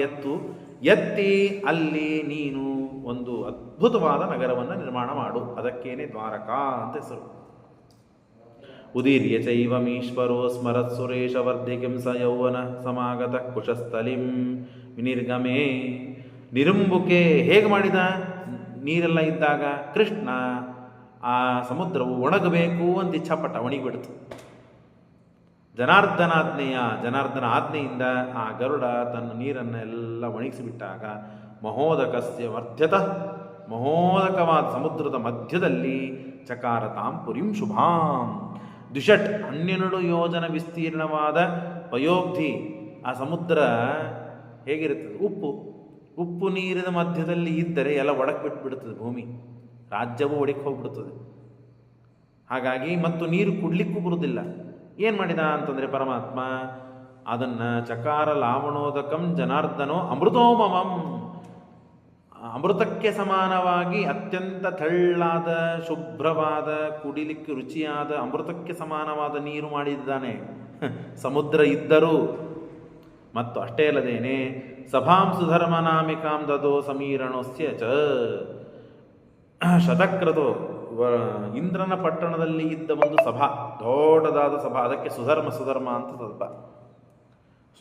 ಎತ್ತಿ ಅಲ್ಲಿ ನೀನು ಒಂದು ಅದ್ಭುತವಾದ ನಗರವನ್ನು ನಿರ್ಮಾಣ ಮಾಡು, ಅದಕ್ಕೇನೆ ದ್ವಾರಕಾ ಅಂತ ಹೆಸರು. ಉದೀರ್ಯ ಚೈವಮೀಶ್ವರೋ ಸ್ಮರತ್ ಸುರೇಶ ವರ್ಧಿಕಿಂ ಸ ಯೌವನ ಸಮಾಗತ ಕುಶಸ್ಥಲಿಂ ವಿನಿರ್ಗಮೇ. ನಿರುಂಬುಕೆ ಹೇಗೆ ಮಾಡಿದ? ನೀರೆಲ್ಲ ಇದ್ದಾಗ ಕೃಷ್ಣ ಆ ಸಮುದ್ರವು ಒಣಗಬೇಕು ಅಂತ ಇಚ್ಛಾಪಟ್ಟ, ಒಣಗಿಬಿಡ್ತು. ಜನಾರ್ದನ ಆಜ್ಞೆಯಿಂದ ಆ ಗರುಡ ತನ್ನ ನೀರನ್ನೆಲ್ಲ ಒಣಗಿಸಿಬಿಟ್ಟಾಗ ಮಹೋದಕಸ್ಯ ಮಧ್ಯತಃ, ಮಹೋದಕವಾದ ಸಮುದ್ರದ ಮಧ್ಯದಲ್ಲಿ ಚಕಾರತಾಂ ಪುರಿಂ ಶುಭಾಂ. ದ್ವಿಷಟ್ 12 ಯೋಜನ ವಿಸ್ತೀರ್ಣವಾದ ಪಯೋಬ್ಧಿ. ಆ ಸಮುದ್ರ ಹೇಗಿರುತ್ತದೆ? ಉಪ್ಪು ನೀರಿನ ಮಧ್ಯದಲ್ಲಿ ಇದ್ದರೆ ಎಲ್ಲ ಒಡಕ್ಕೆ ಬಿಟ್ಬಿಡ್ತದೆ, ಭೂಮಿ ರಾಜ್ಯವು ಒಡಕ್ಕೆ ಹೋಗ್ಬಿಡ್ತದೆ. ಹಾಗಾಗಿ ಮತ್ತು ನೀರು ಕುಡ್ಲಿಕ್ಕೂ ಬರುವುದಿಲ್ಲ. ಏನು ಮಾಡಿದ ಅಂತಂದರೆ ಪರಮಾತ್ಮ ಅದನ್ನು ಚಕಾರ ಲಾವಣೋದಕಂ ಜನಾರ್ದನೋ ಅಮೃತೋಮಮಂ, ಅಮೃತಕ್ಕೆ ಸಮಾನವಾಗಿ ಅತ್ಯಂತ ತೆಳ್ಳಾದ ಶುಭ್ರವಾದ ಕುಡಿಲಿಕ್ಕೆ ರುಚಿಯಾದ ಅಮೃತಕ್ಕೆ ಸಮಾನವಾದ ನೀರು ಮಾಡಿದ್ದಾನೆ ಸಮುದ್ರ ಇದ್ದರೂ. ಮತ್ತು ಅಷ್ಟೇ ಅಲ್ಲದೇನೆ ಸಭಾಂ ಸುಧರ್ಮನಾಮಿಕಾಂ ದದೋ ಸಮೀರಣೋಸ್ಯ ಚ ಶತಕ್ರತೋ. ಇಂದ್ರನ ಪಟ್ಟಣದಲ್ಲಿ ಇದ್ದ ಒಂದು ಸಭಾ, ದೊಡ್ಡದಾದ ಸಭಾ, ಅದಕ್ಕೆ ಸುಧರ್ಮ ಅಂತ ಸಭಾ,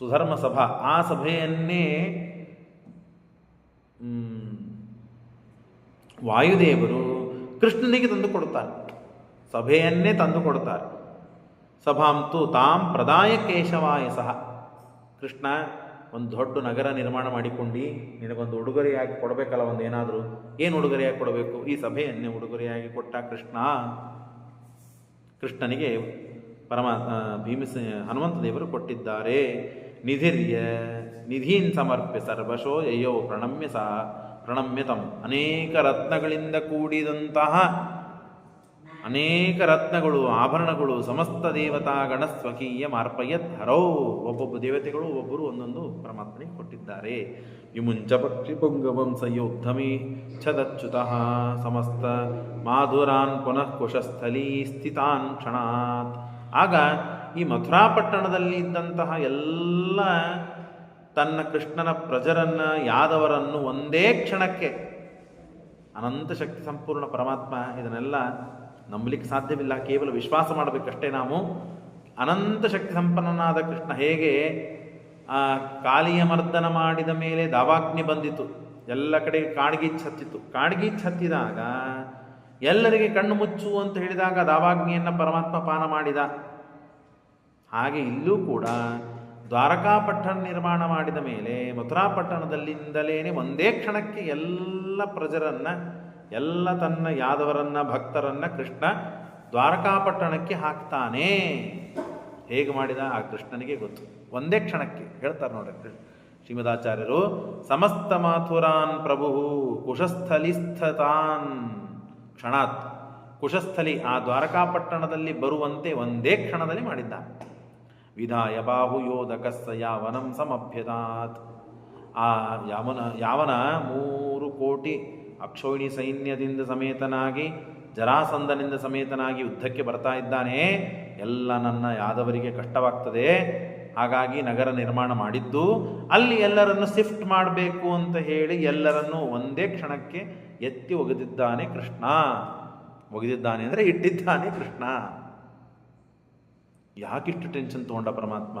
ಸುಧರ್ಮ ಸಭಾ. ಆ ಸಭೆಯನ್ನೇ ವಾಯುದೇವರು ಕೃಷ್ಣನಿಗೆ ತಂದು ಕೊಡುತ್ತಾರೆ, ಸಭೆಯನ್ನೇ ತಂದು ಕೊಡುತ್ತಾರೆ. ಸಭಾಂತು ತಾಂ ಪ್ರದಾಯ ಕೇಶವಾಯ ಸಹ. ಕೃಷ್ಣ ಒಂದು ದೊಡ್ಡ ನಗರ ನಿರ್ಮಾಣ ಮಾಡಿಕೊಂಡು ನಿನಗೊಂದು ಉಡುಗೊರೆಯಾಗಿ ಕೊಡಬೇಕಲ್ಲ, ಒಂದು ಏನಾದರೂ. ಏನು ಉಡುಗೊರೆಯಾಗಿ ಕೊಡಬೇಕು? ಈ ಸಭೆಯನ್ನೇ ಉಡುಗೊರೆಯಾಗಿ ಕೊಟ್ಟ ಕೃಷ್ಣನಿಗೆ ಹನುಮಂತ ದೇವರು ಕೊಟ್ಟಿದ್ದಾರೆ. ನಿಧೀನ್ ಸಮರ್ಪ್ಯ ಸರ್ವಶೋ ಯಯೋ ಪ್ರಣಮ್ಯತಂ. ಅನೇಕ ರತ್ನಗಳಿಂದ ಕೂಡಿದಂತಹ ಅನೇಕ ರತ್ನಗಳು, ಆಭರಣಗಳು ಸಮಸ್ತ ದೇವತಾಗಣ ಸ್ವಕೀಯ ಮಾರ್ಪಯತ್ ಹರೌ. ಒಬ್ಬೊಬ್ಬ ದೇವತೆಗಳು ಒಬ್ಬೊಬ್ಬರು ಒಂದೊಂದು ಪರಮಾತ್ಮನಿಗೆ ಕೊಟ್ಟಿದ್ದಾರೆ. ವಿಮುಂಚ ಪಕ್ಷಿ ಪುಂಗವಂ ಸಂಯೋಗ್ಧಮಿ ಛದಚ್ಯುತಃ ಸಮಸ್ತ ಮಾಧುರಾನ್ ಪುನಃ ಕುಶಸ್ಥಲೀ ಸ್ಥಿತಾನ್ ಕ್ಷಣಾತ್. ಆಗ ಈ ಮಥುರಾಪಟ್ಟಣದಲ್ಲಿ ಇದ್ದಂತಹ ಎಲ್ಲ ತನ್ನ ಕೃಷ್ಣನ ಪ್ರಜರನ್ನ, ಯಾದವರನ್ನು ಒಂದೇ ಕ್ಷಣಕ್ಕೆ, ಅನಂತ ಶಕ್ತಿ ಸಂಪೂರ್ಣ ಪರಮಾತ್ಮ, ಇದನ್ನೆಲ್ಲ ನಂಬಲಿಕ್ಕೆ ಸಾಧ್ಯವಿಲ್ಲ, ಕೇವಲ ವಿಶ್ವಾಸ ಮಾಡಬೇಕಷ್ಟೇ ನಾವು. ಅನಂತ ಶಕ್ತಿ ಸಂಪನ್ನನಾದ ಕೃಷ್ಣ ಹೇಗೆ ಆ ಕಾಲಿಯ ಮರ್ದನ ಮಾಡಿದ ಮೇಲೆ ದಾವಾಗ್ನಿ ಬಂದಿತು, ಎಲ್ಲ ಕಡೆ ಕಾಡ್ಗೀಚ್ ಹತ್ತಿತು. ಕಾಡ್ಗೀಚ್ ಹತ್ತಿದಾಗ ಎಲ್ಲರಿಗೆ ಕಣ್ಣು ಮುಚ್ಚು ಅಂತ ಹೇಳಿದಾಗ ದಾವಾಗ್ನಿಯನ್ನು ಪರಮಾತ್ಮ ಪಾನ ಮಾಡಿದ. ಹಾಗೆ ಇಲ್ಲೂ ಕೂಡ ದ್ವಾರಕಾಪಟ್ಟಣ ನಿರ್ಮಾಣ ಮಾಡಿದ ಮೇಲೆ ಮಥುರಾಪಟ್ಟಣದಲ್ಲಿಂದಲೇ ಒಂದೇ ಕ್ಷಣಕ್ಕೆ ಎಲ್ಲ ಪ್ರಜರನ್ನ, ಎಲ್ಲ ತನ್ನ ಯಾದವರನ್ನ, ಭಕ್ತರನ್ನ ಕೃಷ್ಣ ದ್ವಾರಕಾಪಟ್ಟಣಕ್ಕೆ ಹಾಕ್ತಾನೆ. ಹೇಗೆ ಮಾಡಿದ ಆ ಕೃಷ್ಣನಿಗೆ ಗೊತ್ತು. ಒಂದೇ ಕ್ಷಣಕ್ಕೆ ಹೇಳ್ತಾರೆ ನೋಡ್ರಿ ಶ್ರೀಮದಾಚಾರ್ಯರು, ಸಮಸ್ತ ಮಾಥುರಾನ್ ಪ್ರಭು ಕುಶಸ್ಥಲಿಸ್ಥತಾನ್ ಕ್ಷಣಾತ್. ಕುಶಸ್ಥಲಿ ಆ ದ್ವಾರಕಾಪಟ್ಟಣದಲ್ಲಿ ಬರುವಂತೆ ಒಂದೇ ಕ್ಷಣದಲ್ಲಿ ಮಾಡಿದ್ದಾನೆ. ವಿಧಾಯ ಬಾಹುಯೋದಕಸ್ಸ ಯಾವನಂ ಸಮಭ್ಯತಾತ್. ಆ ಯಾವನ 3 ಕೋಟಿ ಅಕ್ಷೋಹಿಣಿ ಸೈನ್ಯದಿಂದ ಸಮೇತನಾಗಿ, ಜರಾಸಂಧನಿಂದ ಸಮೇತನಾಗಿ ಯುದ್ಧಕ್ಕೆ ಬರ್ತಾ ಇದ್ದಾನೆ. ಎಲ್ಲ ನನ್ನ ಯಾದವರಿಗೆ ಕಷ್ಟವಾಗ್ತದೆ, ಹಾಗಾಗಿ ನಗರ ನಿರ್ಮಾಣ ಮಾಡಿದ್ದು, ಅಲ್ಲಿ ಎಲ್ಲರನ್ನು ಶಿಫ್ಟ್ ಮಾಡಬೇಕು ಅಂತ ಹೇಳಿ ಎಲ್ಲರನ್ನೂ ಒಂದೇ ಕ್ಷಣಕ್ಕೆ ಎತ್ತಿ ಒಗೆದಿದ್ದಾನೆ ಕೃಷ್ಣ. ಒಗೆದಿದ್ದಾನೆ ಅಂದರೆ ಇಟ್ಟಿದ್ದಾನೆ ಕೃಷ್ಣ. ಯಾಕಿಷ್ಟು ಟೆನ್ಷನ್ ತೊಗೊಂಡ ಪರಮಾತ್ಮ?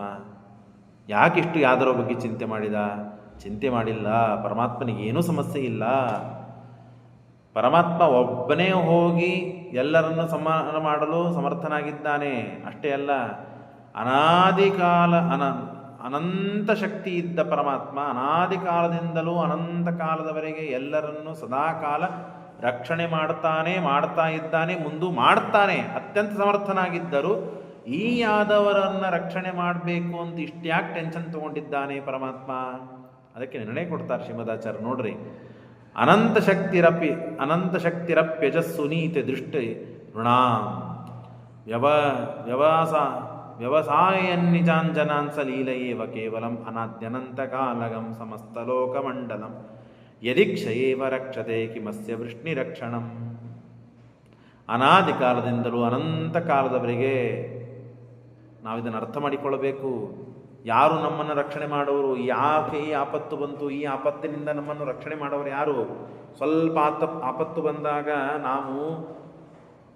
ಯಾಕಿಷ್ಟು ಯಾದರ ಬಗ್ಗೆ ಚಿಂತೆ ಮಾಡಿದ? ಚಿಂತೆ ಮಾಡಿಲ್ಲ. ಪರಮಾತ್ಮನಿಗೆ ಏನೂ ಸಮಸ್ಯೆ ಇಲ್ಲ. ಪರಮಾತ್ಮ ಒಬ್ಬನೇ ಹೋಗಿ ಎಲ್ಲರನ್ನು ಸಮಾನ ಮಾಡಲು ಸಮರ್ಥನಾಗಿದ್ದಾನೆ. ಅಷ್ಟೇ ಅಲ್ಲ, ಅನಂತ ಶಕ್ತಿ ಇದ್ದ ಪರಮಾತ್ಮ ಅನಾದಿ ಕಾಲದಿಂದಲೂ ಅನಂತ ಕಾಲದವರೆಗೆ ಎಲ್ಲರನ್ನು ಸದಾಕಾಲ ರಕ್ಷಣೆ ಮಾಡ್ತಾ ಇದ್ದಾನೆ, ಮುಂದೂ ಮಾಡ್ತಾನೆ. ಅತ್ಯಂತ ಸಮರ್ಥನಾಗಿದ್ದರೂ ಈ ಯಾದವರನ್ನು ರಕ್ಷಣೆ ಮಾಡಬೇಕು ಅಂತ ಇಷ್ಟ್ಯಾಕೆ ಟೆನ್ಷನ್ ತಗೊಂಡಿದ್ದಾನೆ ಪರಮಾತ್ಮ? ಅದಕ್ಕೆ ನಿರ್ಣಯ ಕೊಡ್ತಾರೆ ಶ್ರೀಮದಾಚಾರ್ಯ ನೋಡ್ರಿ. ಅನಂತ ಶಕ್ತಿರಪ್ಯಜಸ್ಸು ನೀತೆ ದೃಷ್ಟಿ ಋಣಾಂ ವ್ಯವಸಾಯನ್ನಿಜಾಂಜನಾನ್ ಸಲೀಲಯೇವ ಕೇವಲಂ ಅನಾದ್ಯನಂತ ಕಾಲಗಂ ಸಮಸ್ತಲೋಕಮಂಡಲಂ ಯದಿಕ್ಷಯೇವ ರಕ್ಷತೆ ಕಿಮಸ್ಯ ವೃಷ್ಣಿರಕ್ಷಣಂ. ಅನಾದಿ ಕಾಲದಿಂದಲೂ ಅನಂತ ಕಾಲದವರೆಗೆ ನಾವಿದನ್ನು ಅರ್ಥ ಮಾಡಿಕೊಳ್ಳಬೇಕು. ಯಾರು ನಮ್ಮನ್ನು ರಕ್ಷಣೆ ಮಾಡೋರು? ಯಾಕೆ ಈ ಆಪತ್ತು ಬಂತು? ಈ ಆಪತ್ತಿನಿಂದ ನಮ್ಮನ್ನು ರಕ್ಷಣೆ ಮಾಡೋರು ಯಾರು? ಸ್ವಲ್ಪ ಆಪತ್ತು ಬಂದಾಗ ನಾವು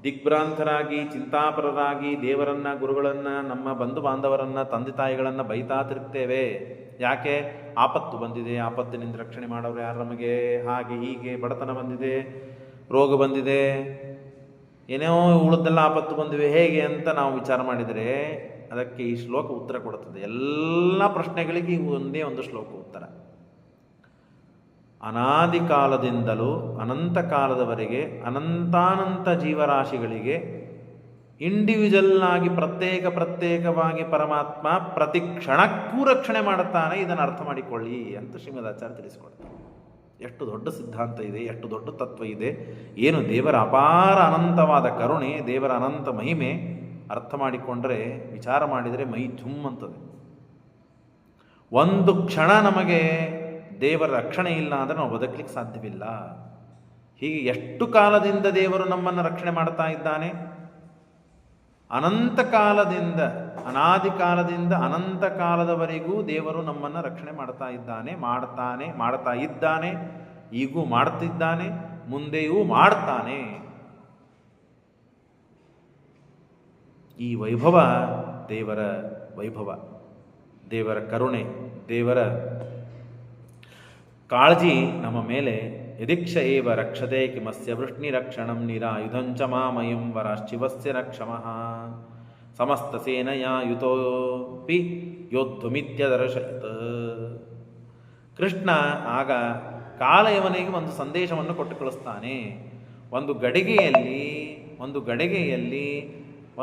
ದಿಗ್ಭ್ರಾಂತರಾಗಿ, ಚಿಂತಾಪರರಾಗಿ ದೇವರನ್ನ, ಗುರುಗಳನ್ನು, ನಮ್ಮ ಬಂಧು ಬಾಂಧವರನ್ನು, ತಂದೆ ತಾಯಿಗಳನ್ನು ಬೈತಾ ತಿರುಗ್ತೇವೆ. ಯಾಕೆ? ಆಪತ್ತು ಬಂದಿದೆ, ಆಪತ್ತಿನಿಂದ ರಕ್ಷಣೆ ಮಾಡೋರು ಯಾರು ನಮಗೆ? ಹಾಗೆ ಹೀಗೆ ಬಡತನ ಬಂದಿದೆ, ರೋಗ ಬಂದಿದೆ, ಏನೇನೋ ಉಳಿದೆಲ್ಲ ಆಪತ್ತು ಬಂದಿವೆ, ಹೇಗೆ ಅಂತ ನಾವು ವಿಚಾರ ಮಾಡಿದರೆ ಅದಕ್ಕೆ ಈ ಶ್ಲೋಕ ಉತ್ತರ ಕೊಡುತ್ತದೆ. ಎಲ್ಲ ಪ್ರಶ್ನೆಗಳಿಗೆ ಒಂದೇ ಒಂದು ಶ್ಲೋಕ ಉತ್ತರ. ಅನಾದಿ ಕಾಲದಿಂದಲೂ ಅನಂತ ಕಾಲದವರೆಗೆ ಅನಂತಾನಂತ ಜೀವರಾಶಿಗಳಿಗೆ ಇಂಡಿವಿಜುವಲ್ ಆಗಿ ಪ್ರತ್ಯೇಕವಾಗಿ ಪರಮಾತ್ಮ ಪ್ರತಿ ಕ್ಷಣಕ್ಕೂ ರಕ್ಷಣೆ ಮಾಡುತ್ತಾನೆ. ಇದನ್ನು ಅರ್ಥ ಮಾಡಿಕೊಳ್ಳಿ ಅಂತ ಶ್ರೀಮದಾಚಾರ್ಯ ತಿಳಿಸಿಕೊಡ್ತಾರೆ. ಎಷ್ಟು ದೊಡ್ಡ ಸಿದ್ಧಾಂತ ಇದೆ, ಎಷ್ಟು ದೊಡ್ಡ ತತ್ವ ಇದೆ, ಏನು ದೇವರ ಅಪಾರ ಅನಂತವಾದ ಕರುಣೆ, ದೇವರ ಅನಂತ ಮಹಿಮೆ ಅರ್ಥ ಮಾಡಿಕೊಂಡ್ರೆ, ವಿಚಾರ ಮಾಡಿದರೆ ಮೈ ಝುಮ್ ಅಂತದೆ. ಒಂದು ಕ್ಷಣ ನಮಗೆ ದೇವರ ರಕ್ಷಣೆ ಇಲ್ಲ ಅಂದರೆ ನಾವು ಬದುಕಲಿಕ್ಕೆ ಸಾಧ್ಯವಿಲ್ಲ. ಹೀಗೆ ಎಷ್ಟು ಕಾಲದಿಂದ ದೇವರು ನಮ್ಮನ್ನು ರಕ್ಷಣೆ ಮಾಡ್ತಾ ಇದ್ದಾನೆ? ಅನಂತ ಕಾಲದಿಂದ, ಅನಾದಿ ಕಾಲದಿಂದ ಅನಂತ ಕಾಲದವರೆಗೂ ದೇವರು ನಮ್ಮನ್ನು ರಕ್ಷಣೆ ಮಾಡ್ತಾ ಇದ್ದಾನೆ, ಮಾಡ್ತಾ ಇದ್ದಾನೆ, ಈಗೂ ಮಾಡ್ತಿದ್ದಾನೆ, ಮುಂದೆಯೂ ಮಾಡ್ತಾನೆ. ಈ ವೈಭವ ದೇವರ ವೈಭವ, ದೇವರ ಕರುಣೆ, ದೇವರ ಕಾಳಜಿ ನಮ್ಮ ಮೇಲೆ. ಯದಿಕ್ಷ ಏವ ರಕ್ಷತೆ ಕಿಮಸ್ಯ ವೃಷ್ಣಿರಕ್ಷಣಂ ನಿರಾಯುಧಂಚ ಮಾಮಯಂ ವರಾಶ್ಚಿವಸ್ಯ ರಕ್ಷಮಃ ಸಮಸ್ತ ಸೇನಯಾ ಯುತೋಪಿ ಯೋದ್ಧುಮಿತ್ಯದರ್ಶಯತ್. ಕೃಷ್ಣ ಆಗ ಕಾಲಯವನಿಗೆ ಒಂದು ಸಂದೇಶವನ್ನು ಕೊಟ್ಟು ಕಳಿಸ್ತಾನೆ. ಒಂದು ಗಡಿಗೆಯಲ್ಲಿ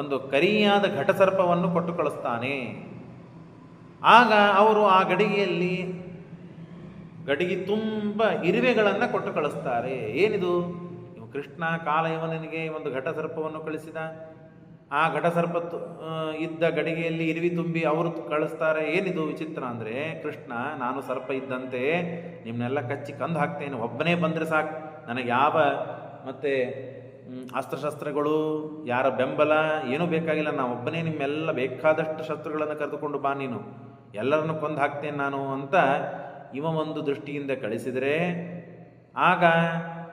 ಒಂದು ಕರಿಯಾದ ಘಟಸರ್ಪವನ್ನು ಕೊಟ್ಟು ಕಳಿಸ್ತಾನೆ. ಆಗ ಅವರು ಆ ಗಡಿಗೆ ತುಂಬ ಇರುವೆಗಳನ್ನು ಕೊಟ್ಟು ಕಳಿಸ್ತಾರೆ. ಏನಿದು? ಕೃಷ್ಣ ಕಾಲಯವನಿಗೆ ಒಂದು ಘಟಸರ್ಪವನ್ನು ಕಳಿಸಿದ. ಆ ಘಟಸರ್ಪ ಇದ್ದ ಗಡಿಗೆಯಲ್ಲಿ ಇರುವಿ ತುಂಬಿ ಅವರು ಕಳಿಸ್ತಾರೆ. ಏನಿದು ವಿಚಿತ್ರ ಅಂದರೆ, ಕೃಷ್ಣ ನಾನು ಸರ್ಪ ಇದ್ದಂತೆ ನಿಮ್ಮನ್ನೆಲ್ಲ ಕಚ್ಚಿ ಕಂದು ಹಾಕ್ತೇನೆ, ಒಬ್ಬನೇ ಬಂದರೆ ಸಾಕು, ನನಗೆ ಯಾವ ಮತ್ತು ಅಸ್ತ್ರಶಸ್ತ್ರಗಳು, ಯಾರ ಬೆಂಬಲ ಏನೂ ಬೇಕಾಗಿಲ್ಲ, ನಾನು ಒಬ್ಬನೇ ನಿಮ್ಮೆಲ್ಲ ಬೇಕಾದಷ್ಟು ಶಸ್ತ್ರಗಳನ್ನು ಕರೆದುಕೊಂಡು ಬಾ, ನೀನು ಎಲ್ಲರನ್ನು ಕೊಂದು ಹಾಕ್ತೇನೆ ನಾನು ಅಂತ ಇವ ಒಂದು ದೃಷ್ಟಿಯಿಂದ ಕಳಿಸಿದರೆ, ಆಗ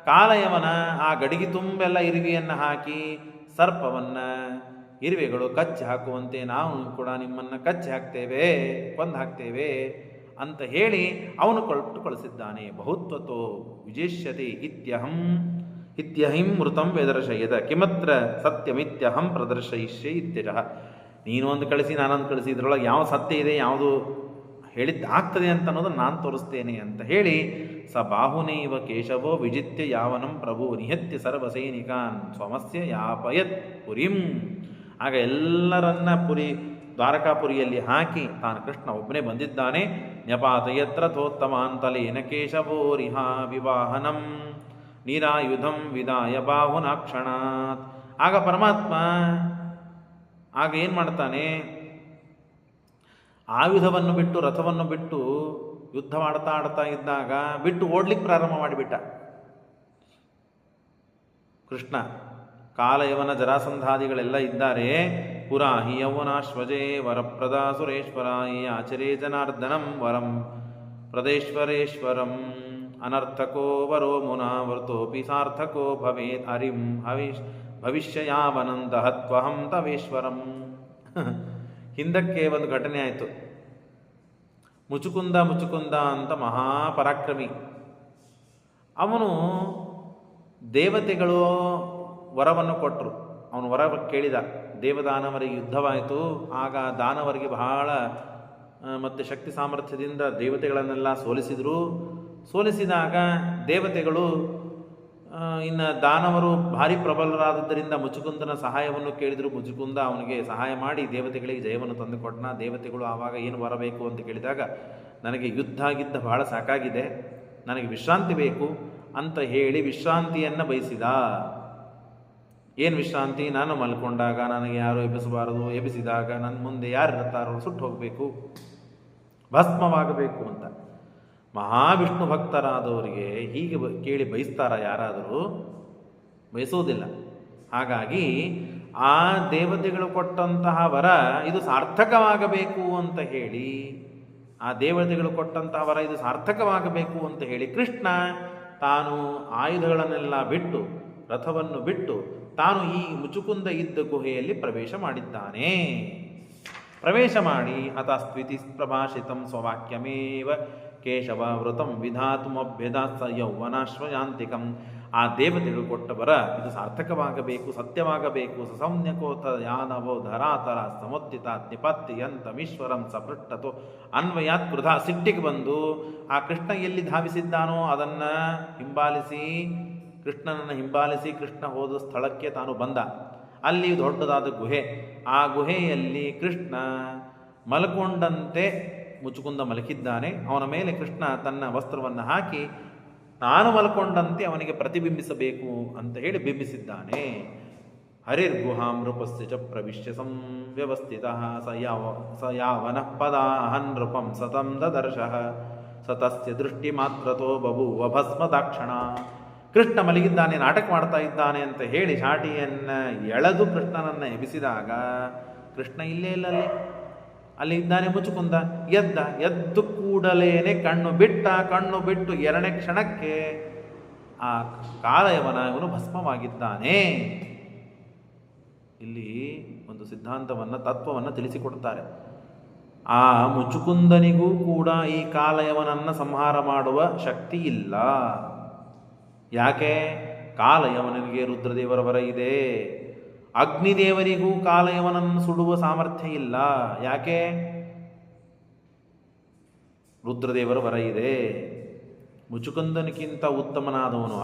ಕಾಲಯವನ ಆ ಗಡಿಗೆ ತುಂಬೆಲ್ಲ ಇರುವೆಯನ್ನು ಹಾಕಿ ಸರ್ಪವನ್ನು ಇರುವೆಗಳು ಕಚ್ಚಿ ಹಾಕುವಂತೆ ನಾವು ಕೂಡ ನಿಮ್ಮನ್ನು ಕಚ್ಚಿ ಹಾಕ್ತೇವೆ, ಕೊಂದು ಹಾಕ್ತೇವೆ ಅಂತ ಹೇಳಿ ಅವನು ಕೊಟ್ಟು ಕಳಿಸಿದ್ದಾನೆ. ಬಹುತ್ವತೋ ವಿಜೇಷ್ಯತೆ ಇತ್ಯಹಿಂ ಮೃತಂ ವೇದರ್ಶಯದ ಕಿಮತ್ರ ಸತ್ಯಮಿತ್ಯಹಂ ಪ್ರದರ್ಶಯಿಷ್ಯೆ ಇತ್ಯಜಃ. ನೀನು ಒಂದು ಕಳಿಸಿ ನಾನೊಂದು ಕಳಿಸಿ, ಇದರೊಳಗೆ ಯಾವ ಸತ್ಯ ಇದೆ, ಯಾವುದು ಹೇಳಿದ್ದಾಗ್ತದೆ ಅಂತ ಅನ್ನೋದನ್ನು ನಾನು ತೋರಿಸ್ತೇನೆ ಅಂತ ಹೇಳಿ, ಸ ಬಾಹುನೈವ ಕೇಶವೋ ವಿಜಿತ್ಯ ಯಾವನಂ ಪ್ರಭು ನಿಹತ್ಯ ಸರ್ವಸೈನಿಕಾನ್ ಸ್ವಮಸ್ಯ ಯಾಪಯತ್ ಪುರಿಂ. ಆಗ ಎಲ್ಲರನ್ನ ದ್ವಾರಕಾಪುರಿಯಲ್ಲಿ ಹಾಕಿ ತಾನು ಕೃಷ್ಣ ಒಬ್ಬನೇ ಬಂದಿದ್ದಾನೆ. ನ್ಯಪಾತಯತ್ರ ತೋತ್ತಮಾಂತಲೇನ ಕೇಶವೋರಿಹಾ ವಿವಾಹನಂ ನಿರಾಯುಧಂ ವಿದಾಯ ಬಾಹುನಾಕ್ಷಣಾತ್. ಆಗ ಪರಮಾತ್ಮ ಆಗ ಏನು ಮಾಡ್ತಾನೆ? ಆಯುಧವನ್ನು ಬಿಟ್ಟು, ರಥವನ್ನು ಬಿಟ್ಟು ಯುದ್ಧ ಆಡ್ತಾ ಇದ್ದಾಗ ಬಿಟ್ಟು ಓಡ್ಲಿಕ್ಕೆ ಪ್ರಾರಂಭ ಮಾಡಿಬಿಟ್ಟ ಕೃಷ್ಣ. ಕಾಲಯವನ ಜರಾಸಂಧಾದಿಗಳೆಲ್ಲ ಇದ್ದಾರೆ. ಪುರಾಹಿ ಯೌವನಾಶ್ವಜೇ ವರಪ್ರದ ಸುರೇಶ್ವರಾಯಿ ಆಚರೇ ಜನಾರ್ದನಂ ವರಂ ಪ್ರದೇಶ್ವರೇಶ್ವರಂ ಅನರ್ಥಕೋ ವರೋ ಮುನಾವೃತೋಪಿ ಸಾರ್ಥಕೋ ಭವೇತ್ ಹರಿಂ ಭವಿಷ್ಯಯಾವನಂದ ಹತ್ವಹಂ ತವೇಶ್ವರಂ. ಹಿಂದಕ್ಕೆ ಒಂದು ಘಟನೆ ಆಯಿತು. ಮುಚುಕುಂದ ಅಂತ ಮಹಾಪರಾಕ್ರಮಿ ಅವನು. ದೇವತೆಗಳು ವರವನ್ನು ಕೊಟ್ಟರು. ಅವನು ವರ ಕೇಳಿದ. ದೇವದಾನವರಿಗೆ ಯುದ್ಧವಾಯಿತು. ಆಗ ದಾನವರಿಗೆ ಬಹಳ ಮತ್ತು ಶಕ್ತಿ ಸಾಮರ್ಥ್ಯದಿಂದ ದೇವತೆಗಳನ್ನೆಲ್ಲ ಸೋಲಿಸಿದಾಗ ದೇವತೆಗಳು ಇನ್ನು ದಾನವರು ಭಾರಿ ಪ್ರಬಲರಾದದ್ದರಿಂದ ಮುಚುಕುಂದನ ಸಹಾಯವನ್ನು ಕೇಳಿದರು. ಮುಚುಕುಂದ ಅವನಿಗೆ ಸಹಾಯ ಮಾಡಿ ದೇವತೆಗಳಿಗೆ ಜಯವನ್ನು ತಂದುಕೊಟ್ಟನ. ದೇವತೆಗಳು ಆವಾಗ ಏನು ಬರಬೇಕು ಅಂತ ಕೇಳಿದಾಗ, ನನಗೆ ಯುದ್ಧ ಆಗಿದ್ದ ಬಹಳ ಸಾಕಾಗಿದೆ, ನನಗೆ ವಿಶ್ರಾಂತಿ ಬೇಕು ಅಂತ ಹೇಳಿ ವಿಶ್ರಾಂತಿಯನ್ನು ಬಯಸಿದ. ಏನು ವಿಶ್ರಾಂತಿ? ನಾನು ಮಲ್ಕೊಂಡಾಗ ನನಗೆ ಯಾರು ಎಬ್ಬಿಸಬಾರದು, ಎಬ್ಬಿಸಿದಾಗ ನನ್ನ ಮುಂದೆ ಯಾರು ಇರ್ತಾರೋ ಸುಟ್ಟು ಹೋಗಬೇಕು, ಭಸ್ಮವಾಗಬೇಕು ಅಂತ. ಮಹಾವಿಷ್ಣು ಭಕ್ತರಾದವರಿಗೆ ಹೀಗೆ ಕೇಳಿ ಬಯಸ್ತಾರ ಯಾರಾದರೂ? ಬಯಸುವುದಿಲ್ಲ. ಹಾಗಾಗಿ ಆ ದೇವತೆಗಳು ಕೊಟ್ಟಂತಹ ವರ ಇದು ಸಾರ್ಥಕವಾಗಬೇಕು ಅಂತ ಹೇಳಿ, ಆ ದೇವತೆಗಳು ಕೊಟ್ಟಂತಹ ವರ ಇದು ಸಾರ್ಥಕವಾಗಬೇಕು ಅಂತ ಹೇಳಿ ಕೃಷ್ಣ ತಾನು ಆಯುಧಗಳನ್ನೆಲ್ಲ ಬಿಟ್ಟು, ರಥವನ್ನು ಬಿಟ್ಟು ತಾನು ಈ ಮುಚುಕುಂದ ಇದ್ದ ಗುಹೆಯಲ್ಲಿ ಪ್ರವೇಶ ಮಾಡಿದ್ದಾನೆ. ಪ್ರವೇಶ ಮಾಡಿ ಅತಸ್ತ್ವಿತಿ ಪ್ರಭಾಷಿತಂ ಸ್ವವಾಕ್ಯಮೇವ ಕೇಶವ ವೃತಂ ವಿಧಾತುಮಭ್ಯದಾಸ ಯೌವನಾಶ್ವಯಾಂತಿಕಂ. ಆ ದೇವತೆಗಳು ಕೊಟ್ಟವರ ಇದು ಸಾರ್ಥಕವಾಗಬೇಕು, ಸತ್ಯವಾಗಬೇಕು. ಸಸೌಮ್ಯಕೋತ ಯಾನವೋ ಧರಾತರ ಸಮುತ್ತಿತ ನಿಪತ್ಯಂತಮೀಶ್ವರಂ ಸಪೃಷ್ಟತೋ ಅನ್ವಯಾತ್ ಕೃಧ. ಸಿಟ್ಟಿಗೆ ಬಂದು ಆ ಕೃಷ್ಣ ಎಲ್ಲಿ ಧಾವಿಸಿದ್ದಾನೋ ಅದನ್ನು ಹಿಂಬಾಲಿಸಿ, ಕೃಷ್ಣನನ್ನು ಹಿಂಬಾಲಿಸಿ ಕೃಷ್ಣ ಹೋದ ಸ್ಥಳಕ್ಕೆ ತಾನು ಬಂದ. ಅಲ್ಲಿ ದೊಡ್ಡದಾದ ಗುಹೆ, ಆ ಗುಹೆಯಲ್ಲಿ ಕೃಷ್ಣ ಮಲ್ಕೊಂಡಂತೆ ಮುಚುಕುಂದ ಮಲಗಿದ್ದಾನೆ. ಅವನ ಮೇಲೆ ಕೃಷ್ಣ ತನ್ನ ವಸ್ತ್ರವನ್ನು ಹಾಕಿ ನಾನು ಮಲ್ಕೊಂಡಂತೆ ಅವನಿಗೆ ಪ್ರತಿಬಿಂಬಿಸಬೇಕು ಅಂತ ಹೇಳಿ ಬಿಂಬಿಸಿದ್ದಾನೆ. ಹರಿರ್ಗುಹಾಂ ನೃಪಸ್ಯ ಚ ಪ್ರವಿಶ್ಯ ಸಂವ್ಯವಸ್ಥಿತ ಸ ಯಾವನಃ ಪದಾಹನ್ ನೃಪಂ ಸತಂ ದದರ್ಶಃ ಸತಸ್ಯ ದೃಷ್ಟಿ ಮಾತ್ರತೋ ಬಭೂವ ಭಸ್ಮದಾಕ್ಷಣ. ಕೃಷ್ಣ ಮಲಗಿದ್ದಾನೆ, ನಾಟಕ ಮಾಡ್ತಾ ಇದ್ದಾನೆ ಅಂತ ಹೇಳಿ ಚಾಟಿಯನ್ನು ಎಳೆದು ಕೃಷ್ಣನನ್ನು ಎಬ್ಬಿಸಿದಾಗ ಕೃಷ್ಣ ಇಲ್ಲೇ ಇಲ್ಲ, ಅಲ್ಲಿ ಇದ್ದಾನೆ ಮುಚುಕುಂದ. ಎದ್ದು ಕೂಡಲೇನೆ ಕಣ್ಣು ಬಿಟ್ಟು 2ನೇ ಕ್ಷಣಕ್ಕೆ ಆ ಕಾಲಯವನ ಇವನು ಭಸ್ಮವಾಗಿದ್ದಾನೆ. ಇಲ್ಲಿ ಒಂದು ಸಿದ್ಧಾಂತವನ್ನು, ತತ್ವವನ್ನು ತಿಳಿಸಿಕೊಡ್ತಾರೆ. ಆ ಮುಚುಕುಂದನಿಗೂ ಕೂಡ ಈ ಕಾಲಯವನನ್ನು ಸಂಹಾರ ಮಾಡುವ ಶಕ್ತಿ ಇಲ್ಲ. ಯಾಕೆ? ಕಾಲಯವನಿಗೆ ರುದ್ರದೇವರ ವರ ಇದೆ. ಅಗ್ನಿದೇವರಿಗೂ ಕಾಲಯವನನ್ನು ಸುಡುವ ಸಾಮರ್ಥ್ಯ ಇಲ್ಲ. ಯಾಕೆ? ರುದ್ರದೇವರ ವರ ಇದೆ. ಮುಚುಕುಂದನಿಗಿಂತ ಉತ್ತಮನಾದವನು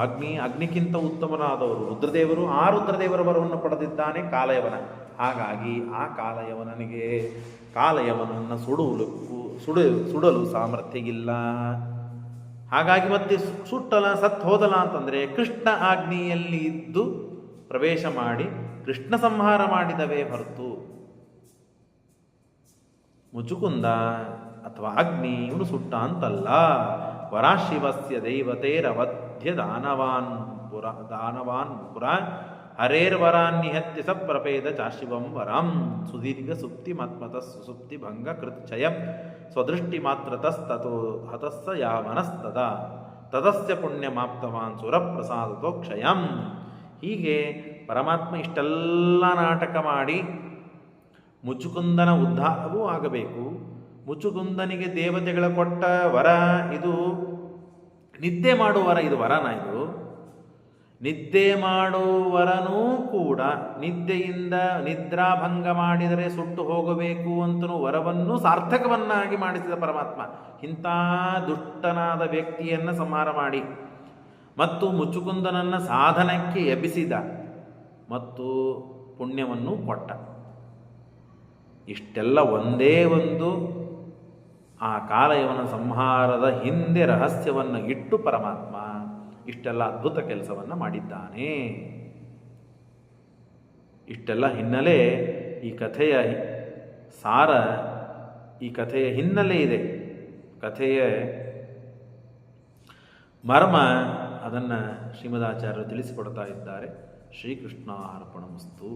ಅಗ್ನಿಗಿಂತ ಉತ್ತಮನಾದವರು ರುದ್ರದೇವರು. ಆ ರುದ್ರದೇವರ ವರವನ್ನು ಪಡೆದಿದ್ದಾನೆ ಕಾಲಯವನ. ಹಾಗಾಗಿ ಆ ಕಾಲಯವನನ್ನು ಸುಡಲು ಸಾಮರ್ಥ್ಯ ಇಲ್ಲ. ಹಾಗಾಗಿ ಮತ್ತೆ ಸತ್ ಹೋದಲ ಅಂತಂದರೆ ಕೃಷ್ಣ ಆಜ್ಞೆಯಲ್ಲಿ ಇದ್ದು ಪ್ರವೇಶ ಮಾಡಿ ಕೃಷ್ಣ ಸಂಹಾರ ಮಾಡಿದವೇ ಹೊರತು ಮುಚುಕುಂದ ಅಥವಾ ಅಗ್ನಿ ಇವನು ಸುಟ್ಟ ಅಂತಲ್ಲ. ವರಾಶಿವಸ್ಯ ದೈವತೇರವಧ್ಯ ದಾನವಾನ್ ಪುರ ಹರೇರ್ವರಾನ್ನಿಹತ್ಯ ಸ ಪ್ರಪೇದ ಚಾಶಿವಂ ವರಂ ಸುದೀರ್ಘ ಸುಪ್ತಿ ಮತ್ಮತ ಸುಸುಪ್ತಿ ಭಂಗ ಕೃಚ್ಛಯಂ ಸ್ವದೃಷ್ಟಿ ಮಾತ್ರತಸ್ತೋ ಹತಸ್ಸ ಯಾವನಸ್ತದ ತದಸ್ಯ ಪುಣ್ಯಮಾಪ್ತವಾನ್ ಸುರಪ್ರಸಾದತೋಕ್ಷಯಂ. ಹೀಗೆ ಪರಮಾತ್ಮ ಇಷ್ಟೆಲ್ಲ ನಾಟಕ ಮಾಡಿ ಮುಚುಕುಂದನ ಉದ್ಧಾರವೂ ಆಗಬೇಕು. ಮುಚುಕುಂದನಿಗೆ ದೇವತೆಗಳ ಕೊಟ್ಟ ವರ ಇದು ನಿದ್ದೆ ಮಾಡುವ ವರ. ಇದು ವರನ? ಇದು ನಿದ್ದೆ ಮಾಡುವವರನೂ ಕೂಡ ನಿದ್ದೆಯಿಂದ ನಿದ್ರಾಭಂಗ ಮಾಡಿದರೆ ಸುಟ್ಟು ಹೋಗಬೇಕು ಅಂತನೂ ವರವನ್ನು ಸಾರ್ಥಕವನ್ನಾಗಿ ಮಾಡಿಸಿದ ಪರಮಾತ್ಮ ಇಂಥ ದುಷ್ಟನಾದ ವ್ಯಕ್ತಿಯನ್ನು ಸಂಹಾರ ಮಾಡಿ ಮತ್ತು ಮುಚುಕುಂದನನ್ನು ಸಾಧನಕ್ಕೆ ಎಬ್ಬಿಸಿದ ಮತ್ತು ಪುಣ್ಯವನ್ನು ಕೊಟ್ಟ. ಇಷ್ಟೆಲ್ಲ ಒಂದೇ ಒಂದು ಆ ಕಾಲಯವನ ಸಂಹಾರದ ಹಿಂದೆ ರಹಸ್ಯವನ್ನು ಇಟ್ಟು ಪರಮಾತ್ಮ ಇಷ್ಟೆಲ್ಲ ಅದ್ಭುತ ಕೆಲಸವನ್ನು ಮಾಡಿದ್ದಾನೆ. ಇಷ್ಟೆಲ್ಲ ಹಿನ್ನೆಲೆ ಈ ಕಥೆಯ ಸಾರ, ಈ ಕಥೆಯ ಹಿನ್ನೆಲೆ ಇದೆ. ಕಥೆಯ ಮರ್ಮ ಅದನ್ನು ಶ್ರೀಮದಾಚಾರ್ಯರು ತಿಳಿಸಿಕೊಡ್ತಾ ಇದ್ದಾರೆ. ಶ್ರೀಕೃಷ್ಣ ಅರ್ಪಣಮಸ್ತು.